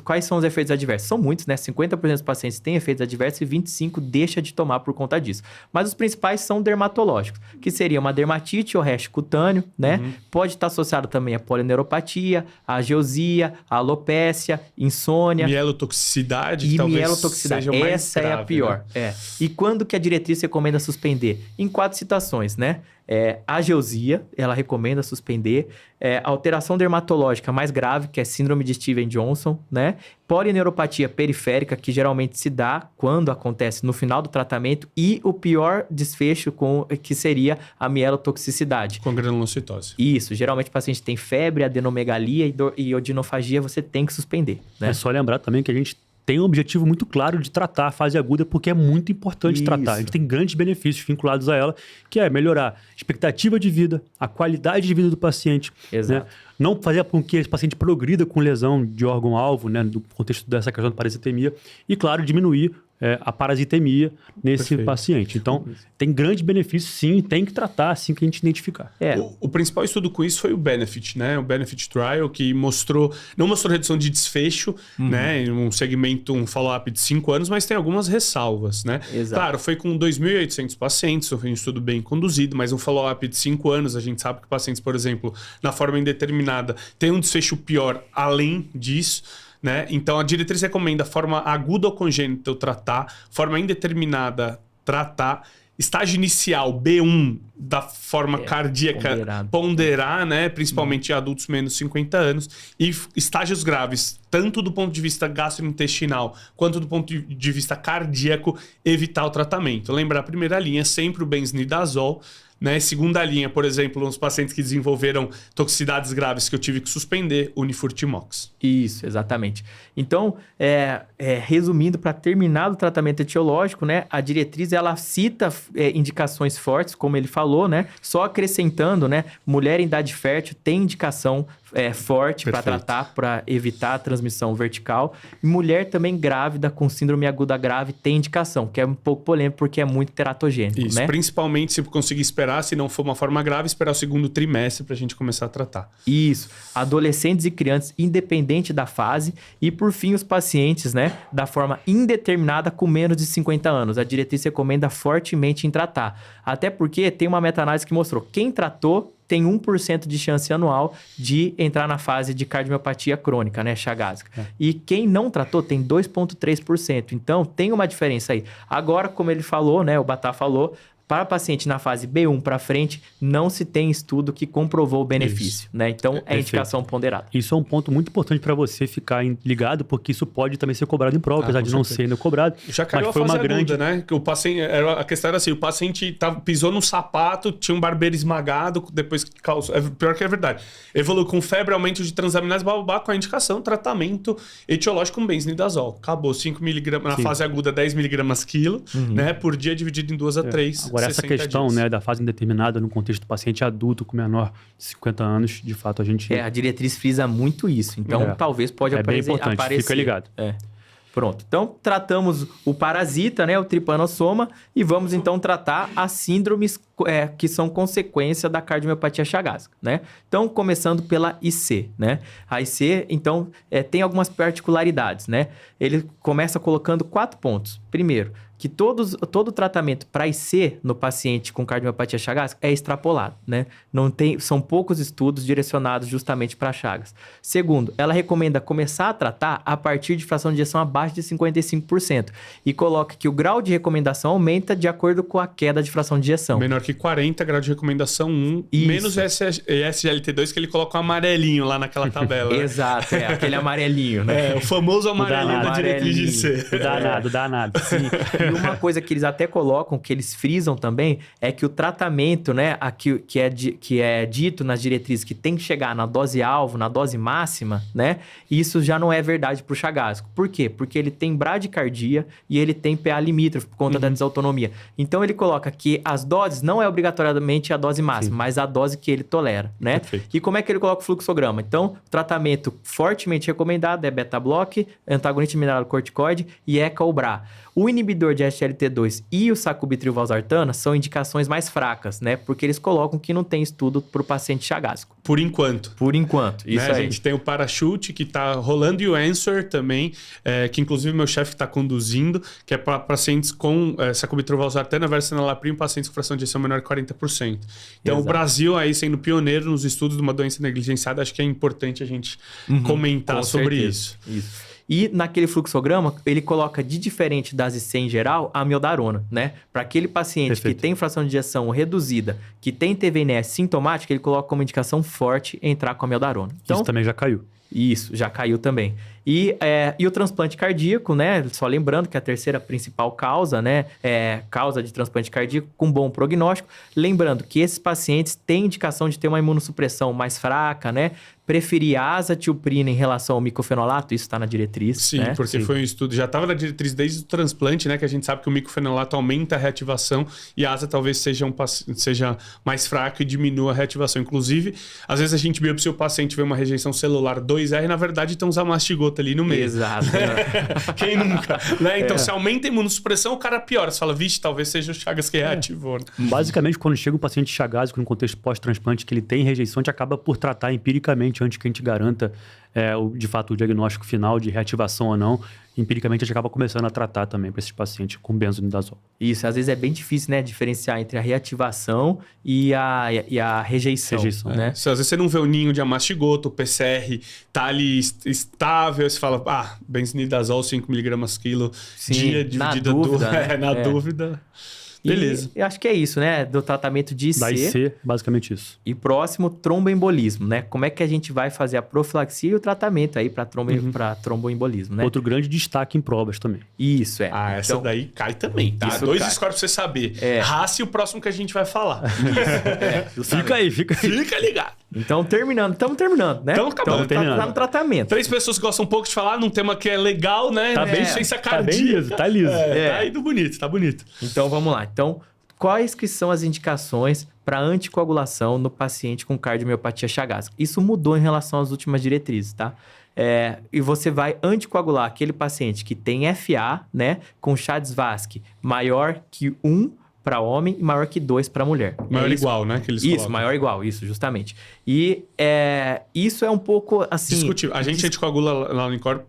C: quais são os efeitos adversos? São muitos, né? 50% dos pacientes têm efeitos adversos e 25% deixa de tomar por conta disso. Mas os principais são dermatológicos, que seria uma dermatite ou rash cutâneo, né? Pode estar associado também a polineuropatia, a ageusia, a alopécia, insônia...
A: Mielotoxicidade,
C: e
A: talvez
C: mielotoxicidade.
A: seja mais
C: Essa
A: grave,
C: é a pior.
A: né?
C: E quando que a diretriz recomenda suspender? Em 4 situações, né? Ageusia, ela recomenda suspender. Alteração dermatológica mais grave, que é síndrome de Steven-Johnson, né? Polineuropatia periférica, que geralmente se dá quando acontece no final do tratamento. E o pior desfecho, que seria a mielotoxicidade.
A: Com granulocitose.
C: Isso. Geralmente o paciente tem febre, adenomegalia e odinofagia, você tem que suspender, né?
B: É só lembrar também que a gente tem um objetivo muito claro de tratar a fase aguda, porque é muito importante tratar. A gente tem grandes benefícios vinculados a ela, que é melhorar a expectativa de vida, a qualidade de vida do paciente.
C: Exato.
B: Né? Não fazer com que esse paciente progrida com lesão de órgão-alvo, né, no contexto dessa questão da parasitemia. E, claro, diminuir a parasitemia nesse paciente. Então, tem grandes benefícios, sim, tem que tratar assim que a gente identificar.
A: O principal estudo com isso foi o BENEFIT, né? O BENEFIT Trial, que não mostrou redução de desfecho, né? Um segmento, um follow-up de 5 anos, mas tem algumas ressalvas, né?
C: Exato.
A: Claro, foi com 2.800 pacientes, foi um estudo bem conduzido, mas um follow-up de 5 anos, a gente sabe que pacientes, por exemplo, na forma indeterminada, tem um desfecho pior além disso, né? Então, a diretriz recomenda forma aguda ou congênita tratar, forma indeterminada tratar estágio inicial, B1, da forma cardíaca, ponderar, né? Principalmente em adultos menos 50 anos. E estágios graves, tanto do ponto de vista gastrointestinal, quanto do ponto de vista cardíaco, evitar o tratamento. Lembrar, a primeira linha, sempre o benzimidazol. Né? Segunda linha, por exemplo, os pacientes que desenvolveram toxicidades graves que eu tive que suspender, Unifurtimox.
C: Isso, exatamente. Então, resumindo, para terminar o tratamento etiológico, né, a diretriz ela cita indicações fortes, como ele falou, né, só acrescentando, né, mulher em idade fértil tem indicação forte para tratar, para evitar a transmissão vertical. E mulher também grávida com síndrome aguda grave tem indicação, que é um pouco polêmico porque é muito teratogênico.
A: Isso,
C: né?
A: Principalmente se conseguir esperar, se não for uma forma grave, esperar o segundo trimestre para a gente começar a tratar.
C: Isso. Adolescentes e crianças, independente da fase. E, por fim, os pacientes, né, da forma indeterminada com menos de 50 anos. A diretriz recomenda fortemente em tratar. Até porque tem uma meta-análise que mostrou quem tratou tem 1% de chance anual de entrar na fase de cardiomiopatia crônica, né, chagásica. E quem não tratou tem 2,3%. Então, tem uma diferença aí. Agora, como ele falou, né, o Batá falou, para paciente na fase B1 para frente, não se tem estudo que comprovou o benefício, né? Então, é indicação ponderada.
B: Isso é um ponto muito importante para você ficar ligado, porque isso pode também ser cobrado em prova, apesar de não ser ainda cobrado.
A: Já caiu
B: mas
A: a
B: foi
A: fase
B: uma grande,
A: aguda, né? Que o paciente, a questão era assim, o paciente pisou no sapato, tinha um barbeiro esmagado, depois que causou... Pior que é verdade. Evoluiu com febre, aumento de transaminase, bababá, com a indicação, tratamento etiológico com benzimidazol. Acabou, 5mg, na fase aguda, 10mg quilo, né? Por dia, dividido em 2 a 3.
B: Agora, essa questão, né, da fase indeterminada no contexto do paciente adulto com menor de 50 anos, de fato, a gente...
C: a diretriz frisa muito isso. Então, talvez pode
B: aparecer. É bem importante, fica ligado.
C: Pronto. Então, tratamos o parasita, né, o tripanossoma, e vamos, então, tratar as síndromes que são consequência da cardiomiopatia chagásica, né? Então, começando pela IC, né? A IC, então, tem algumas particularidades, né? Ele começa colocando 4 pontos. Primeiro, que todo tratamento para IC no paciente com cardiomiopatia chagásica é extrapolado, né? São poucos estudos direcionados justamente para chagas. Segundo, ela recomenda começar a tratar a partir de fração de ejeção abaixo de 55% e coloca que o grau de recomendação aumenta de acordo com a queda de fração de ejeção.
A: Menor que 40, grau de recomendação 1, menos SGLT2, que ele coloca um amarelinho lá naquela tabela.
C: Exato, aquele amarelinho, né?
A: O famoso amarelinho da diretriz de C.
B: O danado.
C: Sim. E uma coisa que eles até colocam, que eles frisam também, é que o tratamento, né, que é dito nas diretrizes que tem que chegar na dose alvo, na dose máxima, né, isso já não é verdade para o chagásico. Por quê? Porque ele tem bradicardia e ele tem PA limítrofe por conta da desautonomia. Então, ele coloca que as doses não é obrigatoriamente a dose máxima, mas a dose que ele tolera, né?
A: Perfeito.
C: E como é que ele coloca o fluxograma? Então, o tratamento fortemente recomendado é beta-bloque, antagonista mineralocorticoide e ECA-UBRA. O inibidor de SGLT2 e o sacubitril/valsartana são indicações mais fracas, né? Porque eles colocam que não tem estudo para o paciente chagásico.
A: Por enquanto.
C: Isso
A: aí. A gente tem o Parachute, que está rolando, e o Answer também, que inclusive meu chefe está conduzindo, que é para pacientes com sacubitril/valsartana versus enalapril, pacientes com fração de ejeção menor de 40%. Então, o Brasil aí sendo pioneiro nos estudos de uma doença negligenciada, acho que é importante a gente comentar sobre isso.
C: E naquele fluxograma, ele coloca de diferente das IC em geral, a amiodarona, né? Para aquele paciente que tem fração de ejeção reduzida, que tem TVNS sintomática, ele coloca como indicação forte entrar com a amiodarona. Então,
B: isso também já caiu.
C: Isso, já caiu também. E o transplante cardíaco, né? Só lembrando que a terceira principal causa, né? Causa de transplante cardíaco com bom prognóstico. Lembrando que esses pacientes têm indicação de ter uma imunossupressão mais fraca, né? Preferir a azatilprina em relação ao micofenolato, isso está na diretriz.
A: Sim,
C: né?
A: porque foi um estudo, já estava na diretriz desde o transplante, né? Que a gente sabe que o micofenolato aumenta a reativação e a asa talvez seja mais fraco e diminua a reativação. Inclusive, às vezes a gente biopsia o paciente vê uma rejeição celular 2R, na verdade tem uns amastigoto ali no meio.
C: Exato.
A: Quem nunca? Né? Então, se aumenta a imunossupressão, o cara piora. Você fala, vixe, talvez seja o Chagas que reativou. Né?
B: Basicamente, quando chega um paciente chagásico no contexto pós-transplante que ele tem rejeição, a gente acaba por tratar empiricamente antes que a gente garanta de fato o diagnóstico final de reativação ou não. Empiricamente, a gente acaba começando a tratar também para esses pacientes com benzonidazol.
C: Isso, às vezes é bem difícil, né, diferenciar entre a reativação e a rejeição. Né?
A: Às vezes você não vê o ninho de amastigoto, o PCR tá ali estável, você fala, benzonidazol 5mg/kg, dia dividido
C: dúvida,
A: na dúvida. Beleza.
C: E acho que é isso, né? Do tratamento de IC.
B: Da IC, basicamente isso.
C: E próximo, tromboembolismo, né? Como é que a gente vai fazer a profilaxia e o tratamento aí para tromboembolismo, né?
B: Outro grande destaque em provas também.
C: Isso, é.
A: Ah, essa daí cai também, tá?
C: Isso
A: 2
C: cai.
A: scores pra você saber.
C: É.
A: Raça e o próximo que a gente vai falar.
B: Fica aí.
A: Fica ligado.
C: Então, estamos terminando, né?
A: Tamo acabando.
C: Então, tá no tratamento.
A: 3 pessoas que gostam um pouco de falar num tema que é legal, né?
B: Tá bem,
A: Ciência
B: tá bem
A: cardíaca.
B: liso, tá liso.
A: Tá indo bonito, tá bonito.
C: Então, vamos lá. Então, quais que são as indicações para anticoagulação no paciente com cardiomiopatia chagásica? Isso mudou em relação às últimas diretrizes, tá? E você vai anticoagular aquele paciente que tem FA, né? Com Chades-Vasque maior que 1 para homem e maior que 2 para mulher.
A: Maior
C: isso.
A: igual, né? Que eles
C: Isso,
A: colocam.
C: maior igual, isso, justamente. E isso é um pouco assim...
A: Discutível. A gente anticoagula lá no Incor.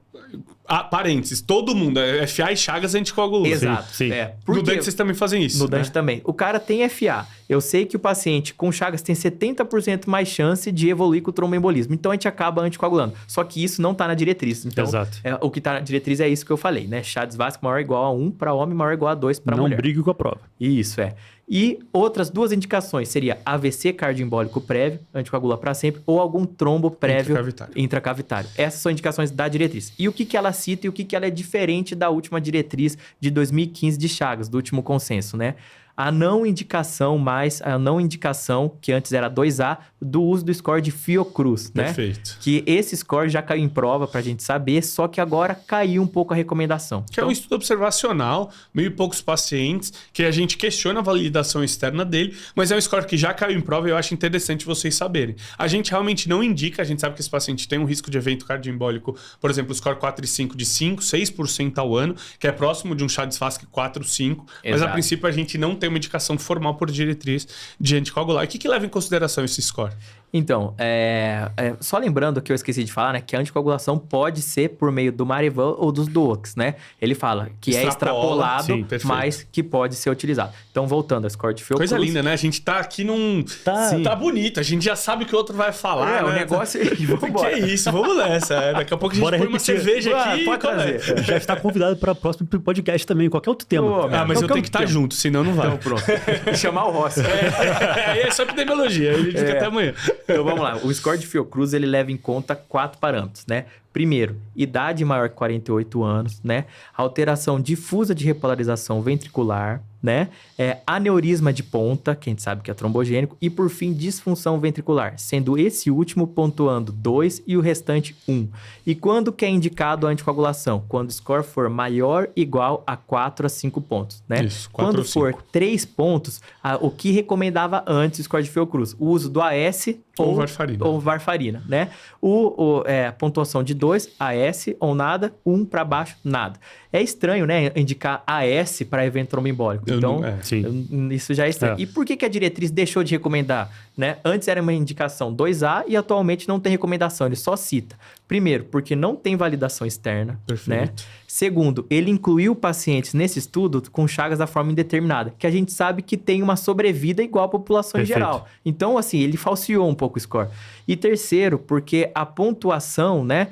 A: Parênteses, todo mundo. FA e Chagas anticoagula.
C: Exato.
B: Sim.
C: Por
A: No
C: quê?
A: Dante vocês também fazem isso.
C: No
A: né?
C: Dante também. O cara tem FA. Eu sei que o paciente com Chagas tem 70% mais chance de evoluir com o tromboembolismo. Então, a gente acaba anticoagulando. Só que isso não tá na diretriz. Então,
B: Exato.
C: o que tá na diretriz é isso que eu falei, né? Chades-Vasque maior ou igual a 1 para homem, maior ou igual a 2 para mulher.
B: Não brigue com a prova.
C: Isso, E outras 2 indicações seria AVC cardioembólico prévio, anticoagula para sempre, ou algum trombo prévio intracavitário. Essas são indicações da diretriz. E o que ela cita e o que ela é diferente da última diretriz de 2015 de Chagas, do último consenso, né? A não indicação, que antes era 2A, do uso do score de Fiocruz, né?
A: Perfeito.
C: Que esse score já caiu em prova pra gente saber, só que agora caiu um pouco a recomendação.
A: Que é um estudo observacional, meio poucos pacientes, que a gente questiona a validação externa dele, mas é um score que já caiu em prova e eu acho interessante vocês saberem. A gente realmente não indica, a gente sabe que esse paciente tem um risco de evento cardioembólico, por exemplo, o score 4 e 5 de 5, 6% ao ano, que é próximo de um Chades-Vasque 4, 5, mas a
C: Exato.
A: princípio a gente não tem uma indicação formal por diretriz de anticoagular. E o que leva em consideração esse score?
C: Então, só lembrando que eu esqueci de falar, né? Que a anticoagulação pode ser por meio do Marivan ou dos DOACs, né? Ele fala que é extrapolado,
A: sim, perfeito.
C: mas que pode ser utilizado. Então, voltando ao score de Fiocruz...
A: Coisa linda, né? A gente tá aqui num... Tá bonito, a gente já sabe o que o outro vai falar, né?
C: o negócio...
A: Que é isso, vamos nessa. Daqui a pouco a gente
B: Bora
A: põe uma
B: repetir.
A: cerveja aqui
C: Pode trazer.
B: Já está convidado para o próximo podcast também, qualquer outro tema.
A: Mas eu
C: Qualquer
A: tenho que estar
C: tempo.
A: junto, senão não vai.
C: Então, pronto. Chamar o Rossi.
A: Aí é só epidemiologia, aí a gente fica até amanhã.
C: Então, vamos lá. O score de Fiocruz, ele leva em conta 4 parâmetros, né? Primeiro, idade maior que 48 anos, né? Alteração difusa de repolarização ventricular, né? Aneurisma de ponta, que a gente sabe que é trombogênico. E, por fim, disfunção ventricular, sendo esse último pontuando 2 e o restante 1. E quando que é indicado a anticoagulação? Quando o score for maior ou igual a 4 a 5 pontos, né?
A: Isso, 4
C: quando
A: ou
C: for
A: 5.
C: 3 pontos, o que recomendava antes o score de Fiocruz? O uso do AS
A: Ou varfarina.
C: Ou varfarina, né? A pontuação de 2, AS ou nada, 1 para baixo, nada. É estranho, né? Indicar AS para evento tromboembólico. Então,
B: Sim.
C: isso já é estranho. E por que a diretriz deixou de recomendar? Né? Antes era uma indicação 2A e atualmente não tem recomendação, ele só cita. Primeiro, porque não tem validação externa.
A: Perfeito.
C: Né? Segundo, ele incluiu pacientes nesse estudo com Chagas da forma indeterminada, que a gente sabe que tem uma sobrevida igual à população em geral. Então, assim, ele falseou um pouco o score. E terceiro, porque a pontuação, né,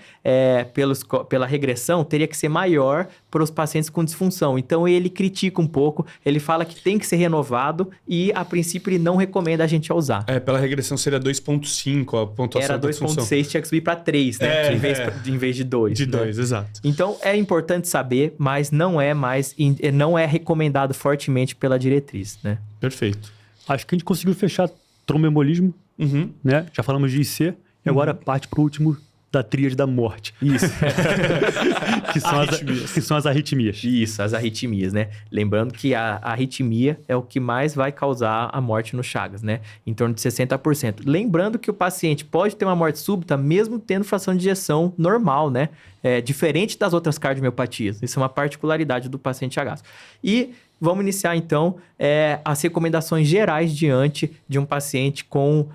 C: pela regressão, teria que ser maior para os pacientes com disfunção. Então, ele critica um pouco, ele fala que tem que ser renovado e, a princípio, ele não recomenda a gente a usar.
A: Pela regressão seria 2.5 a pontuação
C: Era
A: da disfunção.
C: 2.6, tinha que subir para 3, né? Em vez de 2.
A: De
C: né?
A: 2, exato.
C: Então, é importante saber, mas não é recomendado fortemente pela diretriz, né?
A: Perfeito.
B: Acho que a gente conseguiu fechar tromboembolismo,
A: Uhum.
B: né? Já falamos de IC, e agora parte para o último da tríade da morte.
C: Isso.
B: que são as arritmias.
C: Isso, as arritmias, né? Lembrando que a arritmia é o que mais vai causar a morte no Chagas, né? Em torno de 60%. Lembrando que o paciente pode ter uma morte súbita mesmo tendo fração de ejeção normal, né? Diferente das outras cardiomiopatias. Isso é uma particularidade do paciente chagásico. E vamos iniciar, então, as recomendações gerais diante de um paciente com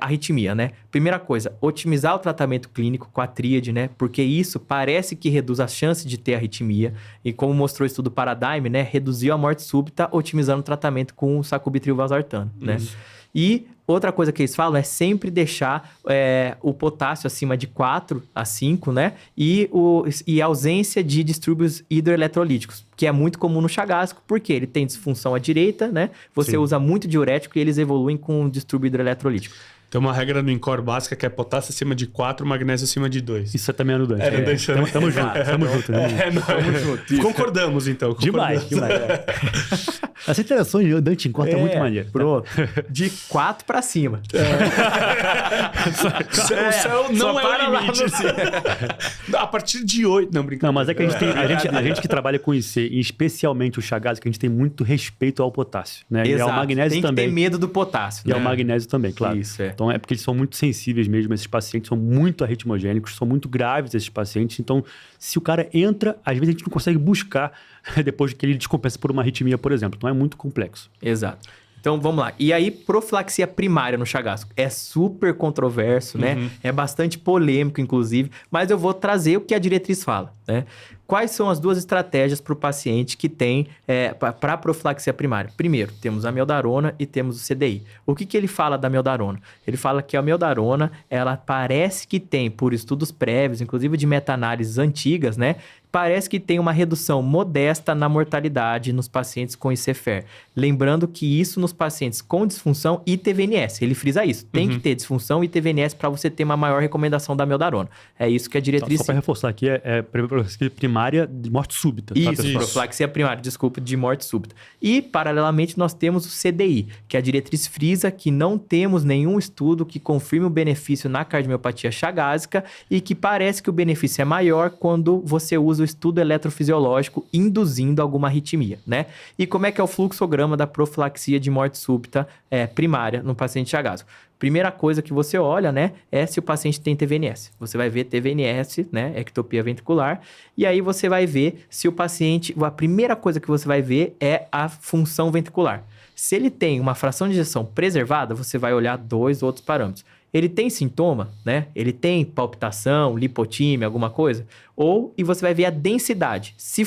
C: arritmia, né? Primeira coisa, otimizar o tratamento clínico com a tríade, né? Porque isso parece que reduz a chance de ter arritmia. E como mostrou o estudo Paradigm, né? Reduziu a morte súbita, otimizando o tratamento com o sacubitril/valsartano, né? E outra coisa que eles falam é sempre deixar o potássio acima de 4 a 5, né? E a ausência de distúrbios hidroeletrolíticos, que é muito comum no chagásico, porque ele tem disfunção à direita, né? Você usa muito diurético e eles evoluem com distúrbio hidroeletrolítico.
A: Tem uma regra no INCOR básica que é potássio acima de 4, magnésio acima de 2.
B: Isso é também no Dante.
A: Tamo
B: junto.
A: Concordamos, então.
B: Demais. Essa interação de Dante INCOR tá muito maneira.
C: Pronto. De 4 para cima.
A: O céu não é o limite. A partir de 8. Não, brincadeira.
B: Não, mas é que a gente que trabalha com IC, e especialmente o chagásico, a gente tem muito respeito ao potássio, né?
C: Exato.
B: E ao magnésio também.
C: Tem que ter medo do potássio.
B: E ao magnésio também, claro.
C: Isso,
B: Então é porque eles são muito sensíveis mesmo, esses pacientes são muito arritmogênicos, são muito graves esses pacientes. Então, se o cara entra, às vezes a gente não consegue buscar depois que ele descompensa por uma arritmia, por exemplo. Então é muito complexo.
C: Exato. Então, vamos lá. E aí, profilaxia primária no chagásico. É super controverso, né? É bastante polêmico, inclusive. Mas eu vou trazer o que a diretriz fala, né? Quais são as duas estratégias para o paciente que tem para profilaxia primária? Primeiro, temos a amiodarona e temos o CDI. O que ele fala da amiodarona? Ele fala que a amiodarona, ela parece que tem, por estudos prévios, inclusive de meta-análises antigas, né? Parece que tem uma redução modesta na mortalidade nos pacientes com ICFER. Lembrando que isso nos pacientes com disfunção e TVNS. Ele frisa isso. Tem que ter disfunção e TVNS para você ter uma maior recomendação da amiodarona. É isso que a diretriz...
B: Só para reforçar aqui, profilaxia primária de morte súbita.
C: Isso, profilaxia primária, de morte súbita. E, paralelamente, nós temos o CDI, que a diretriz frisa que não temos nenhum estudo que confirme o benefício na cardiomiopatia chagásica e que parece que o benefício é maior quando você usa o estudo eletrofisiológico induzindo alguma arritmia, né? E como é que é o fluxograma da profilaxia de morte súbita primária no paciente chagásico? Primeira coisa que você olha, né, é se o paciente tem TVNS. Você vai ver TVNS, né, ectopia ventricular, e aí você vai ver se o paciente... A primeira coisa que você vai ver é a função ventricular. Se ele tem uma fração de ejeção preservada, você vai olhar 2 outros parâmetros. Ele tem sintoma, né? Ele tem palpitação, lipotímia, alguma coisa? E você vai ver a densidade. Se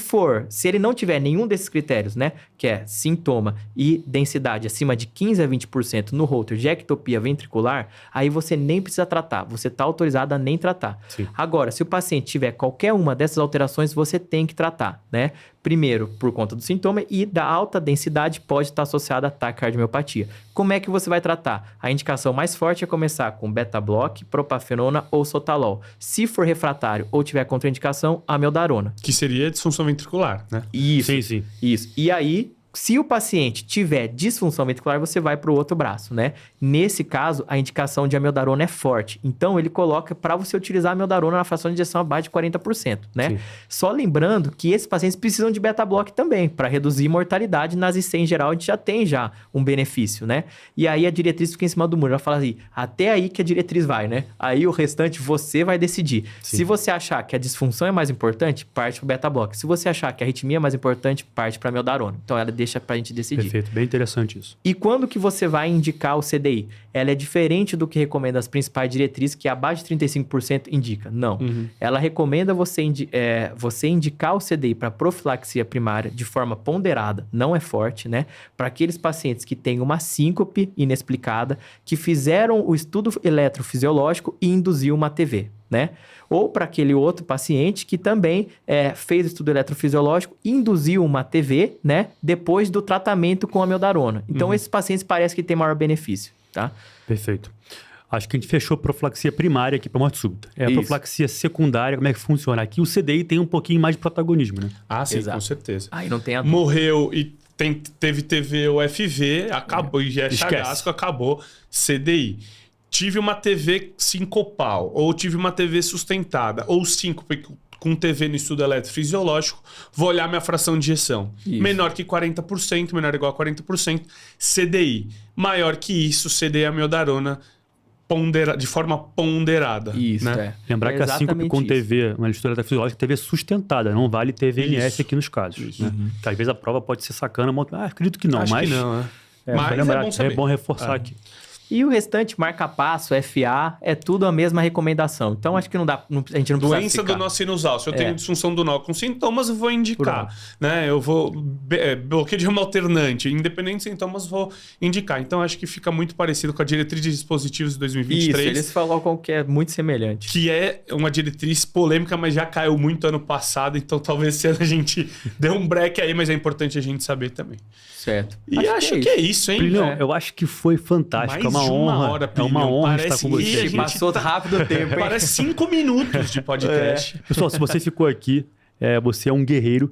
C: ele não tiver nenhum desses critérios, né? Que é sintoma e densidade acima de 15 a 20% no Holter de ectopia ventricular, aí você nem precisa tratar. Você está autorizado a nem tratar.
B: Sim.
C: Agora, se o paciente tiver qualquer uma dessas alterações, você tem que tratar, né? Primeiro, por conta do sintoma e da alta densidade pode estar associada a taquicardiomiopatia. Como é que você vai tratar? A indicação mais forte é começar com beta-block, propafenona ou sotalol. Se for refratário ou tiver contraindicação, amiodarona.
A: Que seria disfunção ventricular, né?
C: Isso.
B: Sim.
C: Isso. E aí, se o paciente tiver disfunção ventricular, você vai para o outro braço, né? Nesse caso, a indicação de amiodarona é forte. Então, ele coloca para você utilizar a amiodarona na fração de injeção abaixo de 40%, né?
B: Sim.
C: Só lembrando que esses pacientes precisam de beta-block também, para reduzir mortalidade. Nas IC em geral, a gente já tem um benefício, né? E aí, a diretriz fica em cima do muro. Ela fala assim, até aí que a diretriz vai, né? Aí, o restante, você vai decidir.
B: Sim.
C: Se você achar que a disfunção é mais importante, parte para o beta-block. Se você achar que a arritmia é mais importante, parte para a amiodarona. Então, ela deixa pra gente decidir.
B: Perfeito, bem interessante isso.
C: E quando que você vai indicar o CDI? Ela é diferente do que recomenda as principais diretrizes, que abaixo de 35% indica. Não. Ela recomenda você indicar o CDI para profilaxia primária de forma ponderada, não é forte, né? Para aqueles pacientes que têm uma síncope inexplicada, que fizeram o estudo eletrofisiológico e induziu uma TV, né? Ou para aquele outro paciente que também fez o estudo eletrofisiológico e induziu uma TV, né? Depois do tratamento com a amiodarona. Então, esses pacientes parecem que têm maior benefício, tá?
B: Perfeito. Acho que a gente fechou a profilaxia primária aqui para morte súbita. A profilaxia secundária, como é que funciona? Aqui o CDI tem um pouquinho mais de protagonismo, né?
A: Ah, sim,
C: Exato.
A: com certeza.
C: Aí não tem a dúvida.
A: Morreu e teve TV ou FV, acabou. E é chagásico, acabou. CDI. Tive uma TV sincopal, ou tive uma TV sustentada, ou síncope com TV no estudo eletrofisiológico, vou olhar minha fração de ejeção.
C: Isso.
A: Menor que 40%, menor ou igual a 40%. CDI. Maior que isso, CDI amiodarona de forma ponderada.
C: Isso,
A: né?
B: Lembrar que a síncope com TV, uma estudo eletrofisiológico, TV sustentada, não vale TVNS aqui nos casos. Né? Que às vezes a prova pode ser sacana, acredito que não,
A: Acho
B: mas...
A: que não, né?
B: Mas é bom, bom reforçar aqui.
C: E o restante, marca-passo, FA, é tudo a mesma recomendação. Então, acho que a gente não precisa
A: Doença
C: ficar.
A: do nó sinusal. Se eu tenho disfunção do nó com sintomas, eu vou indicar. Né? Eu vou... bloqueio de ramo alternante. Independente de sintomas, vou indicar. Então, acho que fica muito parecido com a diretriz de dispositivos de 2023.
C: Isso, eles falaram que é muito semelhante.
A: Que é uma diretriz polêmica, mas já caiu muito ano passado. Então, talvez esse ano a gente dê um break aí, mas é importante a gente saber também.
C: Certo.
A: E acho que é isso, hein?
B: Plinio, eu acho que foi fantástico. É uma honra.
A: Hora,
B: é uma honra estar com
A: Parece
B: você.
A: que
C: Passou rápido o tempo, hein?
A: Parece 5 minutos de podcast.
B: Pessoal, se você ficou aqui, você é um guerreiro.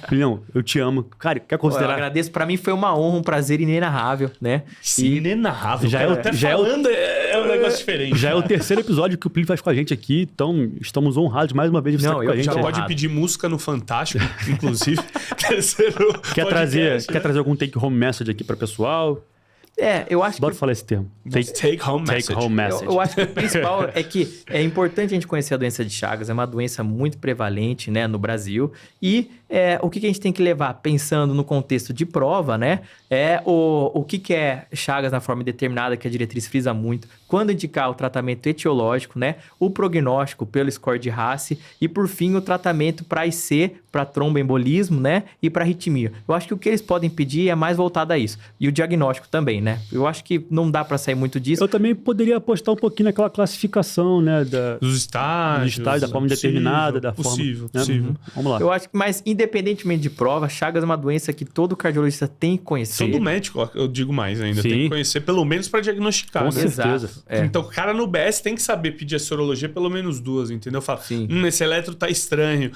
B: Plinio, eu te amo. Cara, quer
C: Eu
B: considerar...
C: agradeço. Pra mim foi uma honra, um prazer inenarrável, né?
A: Sim, inenarrável.
B: Já
A: Cara,
B: é-
A: até
B: já é o-
A: falando é um negócio diferente.
B: Já é o terceiro episódio que o Plinio faz com a gente aqui, então estamos honrados mais uma vez de você
C: Não,
B: estar com a
C: eu
B: gente.
A: Já
C: tô
A: pode
C: errado.
A: pedir música no Fantástico, inclusive. Terceiro
B: Quer trazer
A: podcast, né?
B: algum take-home message aqui para o pessoal?
C: Eu acho
B: Bora
C: que...
B: falar esse termo.
A: Take home message.
B: Take-home message.
C: Eu acho que o principal é que é importante a gente conhecer a doença de Chagas. É uma doença muito prevalente, né, no Brasil. E o que a gente tem que levar, pensando no contexto de prova, né? O que é Chagas na forma indeterminada, que a diretriz frisa muito. Quando indicar o tratamento etiológico, né? O prognóstico pelo score de Hasse. E, por fim, o tratamento para IC, para tromboembolismo, né? E para arritmia. Eu acho que o que eles podem pedir é mais voltado a isso. E o diagnóstico também, né? Eu acho que não dá para sair muito disso.
B: Eu também poderia apostar um pouquinho naquela classificação, né?
A: Dos estágios.
B: Da forma determinada, da forma...
A: Possível,
B: né?
A: possível.
B: Vamos lá.
C: Eu acho que, mas independentemente de prova, Chagas é uma doença que todo cardiologista tem que conhecer.
A: Todo médico, eu digo mais ainda,
B: Sim.
A: tem que conhecer pelo menos para diagnosticar.
B: Com
A: né?
B: certeza.
C: Exato. É.
A: Então, o cara no BS tem que saber pedir a sorologia pelo menos 2, entendeu? Fala,
C: Sim.
A: esse eletro tá estranho.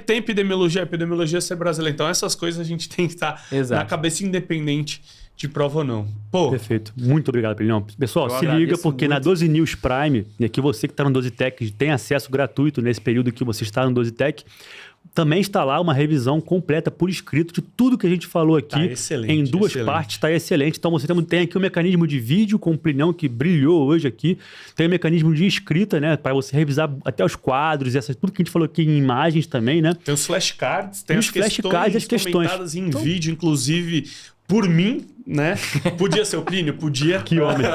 A: Tem epidemiologia é ser brasileiro. Então, essas coisas a gente tem que estar
C: Exato.
A: na cabeça independente de prova ou não. Pô,
B: Perfeito. Muito obrigado, Plinio. Pessoal,
C: Eu
B: se liga,
C: agradeço
B: porque na
C: muito.
B: 12 News Prime, e aqui você que está no 12 Tech tem acesso gratuito nesse período que você está no 12 Tech. Também está lá uma revisão completa por escrito de tudo que a gente falou aqui.
A: Tá excelente,
B: em 2
A: excelente.
B: partes, está excelente. Então você tem aqui o mecanismo de vídeo com o Plinio que brilhou hoje aqui. Tem o mecanismo de escrita, né? Para você revisar até os quadros, tudo que a gente falou aqui em imagens também, né?
A: tem os flashcards, tem
B: E
A: as
B: os flashcards e as questões.
A: comentadas em vídeo, inclusive por mim, né? Podia ser o Plínio? Podia.
B: Que homem.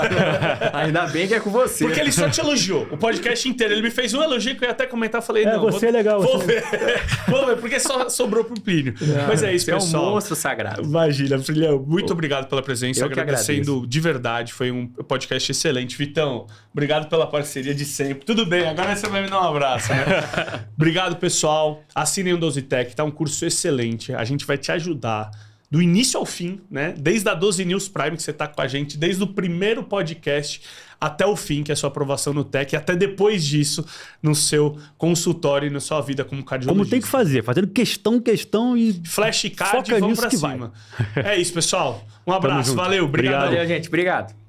C: Ainda bem que é com você.
A: Porque ele só te elogiou. O podcast inteiro. Ele me fez um elogio que eu ia até comentar. Falei, não.
B: Você é legal.
A: Vou
B: você é
A: ver. Vou ver, porque só sobrou pro Plínio. Mas é isso,
C: Você é um
A: pessoal.
C: monstro sagrado.
A: Imagina, Filhão. Muito obrigado pela presença.
C: Eu que
A: Agradecendo de verdade. Foi um podcast excelente. Vitão, obrigado pela parceria de sempre. Tudo bem, agora você vai me dar um abraço, né? Obrigado, pessoal. Assinem o 12 Tech, tá um curso excelente. A gente vai te ajudar do início ao fim, né? Desde a 12 News Prime que você tá com a gente, desde o primeiro podcast até o fim, que é a sua aprovação no Tech, e até depois disso, no seu consultório e na sua vida como cardiologista.
B: Como tem que fazer, fazendo questão e...
A: Flashcard
B: Foca
A: e vamos
B: nisso
A: pra
B: que
A: cima. É isso, pessoal. Um abraço,
B: junto.
A: valeu, obrigado.
B: Obrigado.
C: Valeu, gente. Obrigado.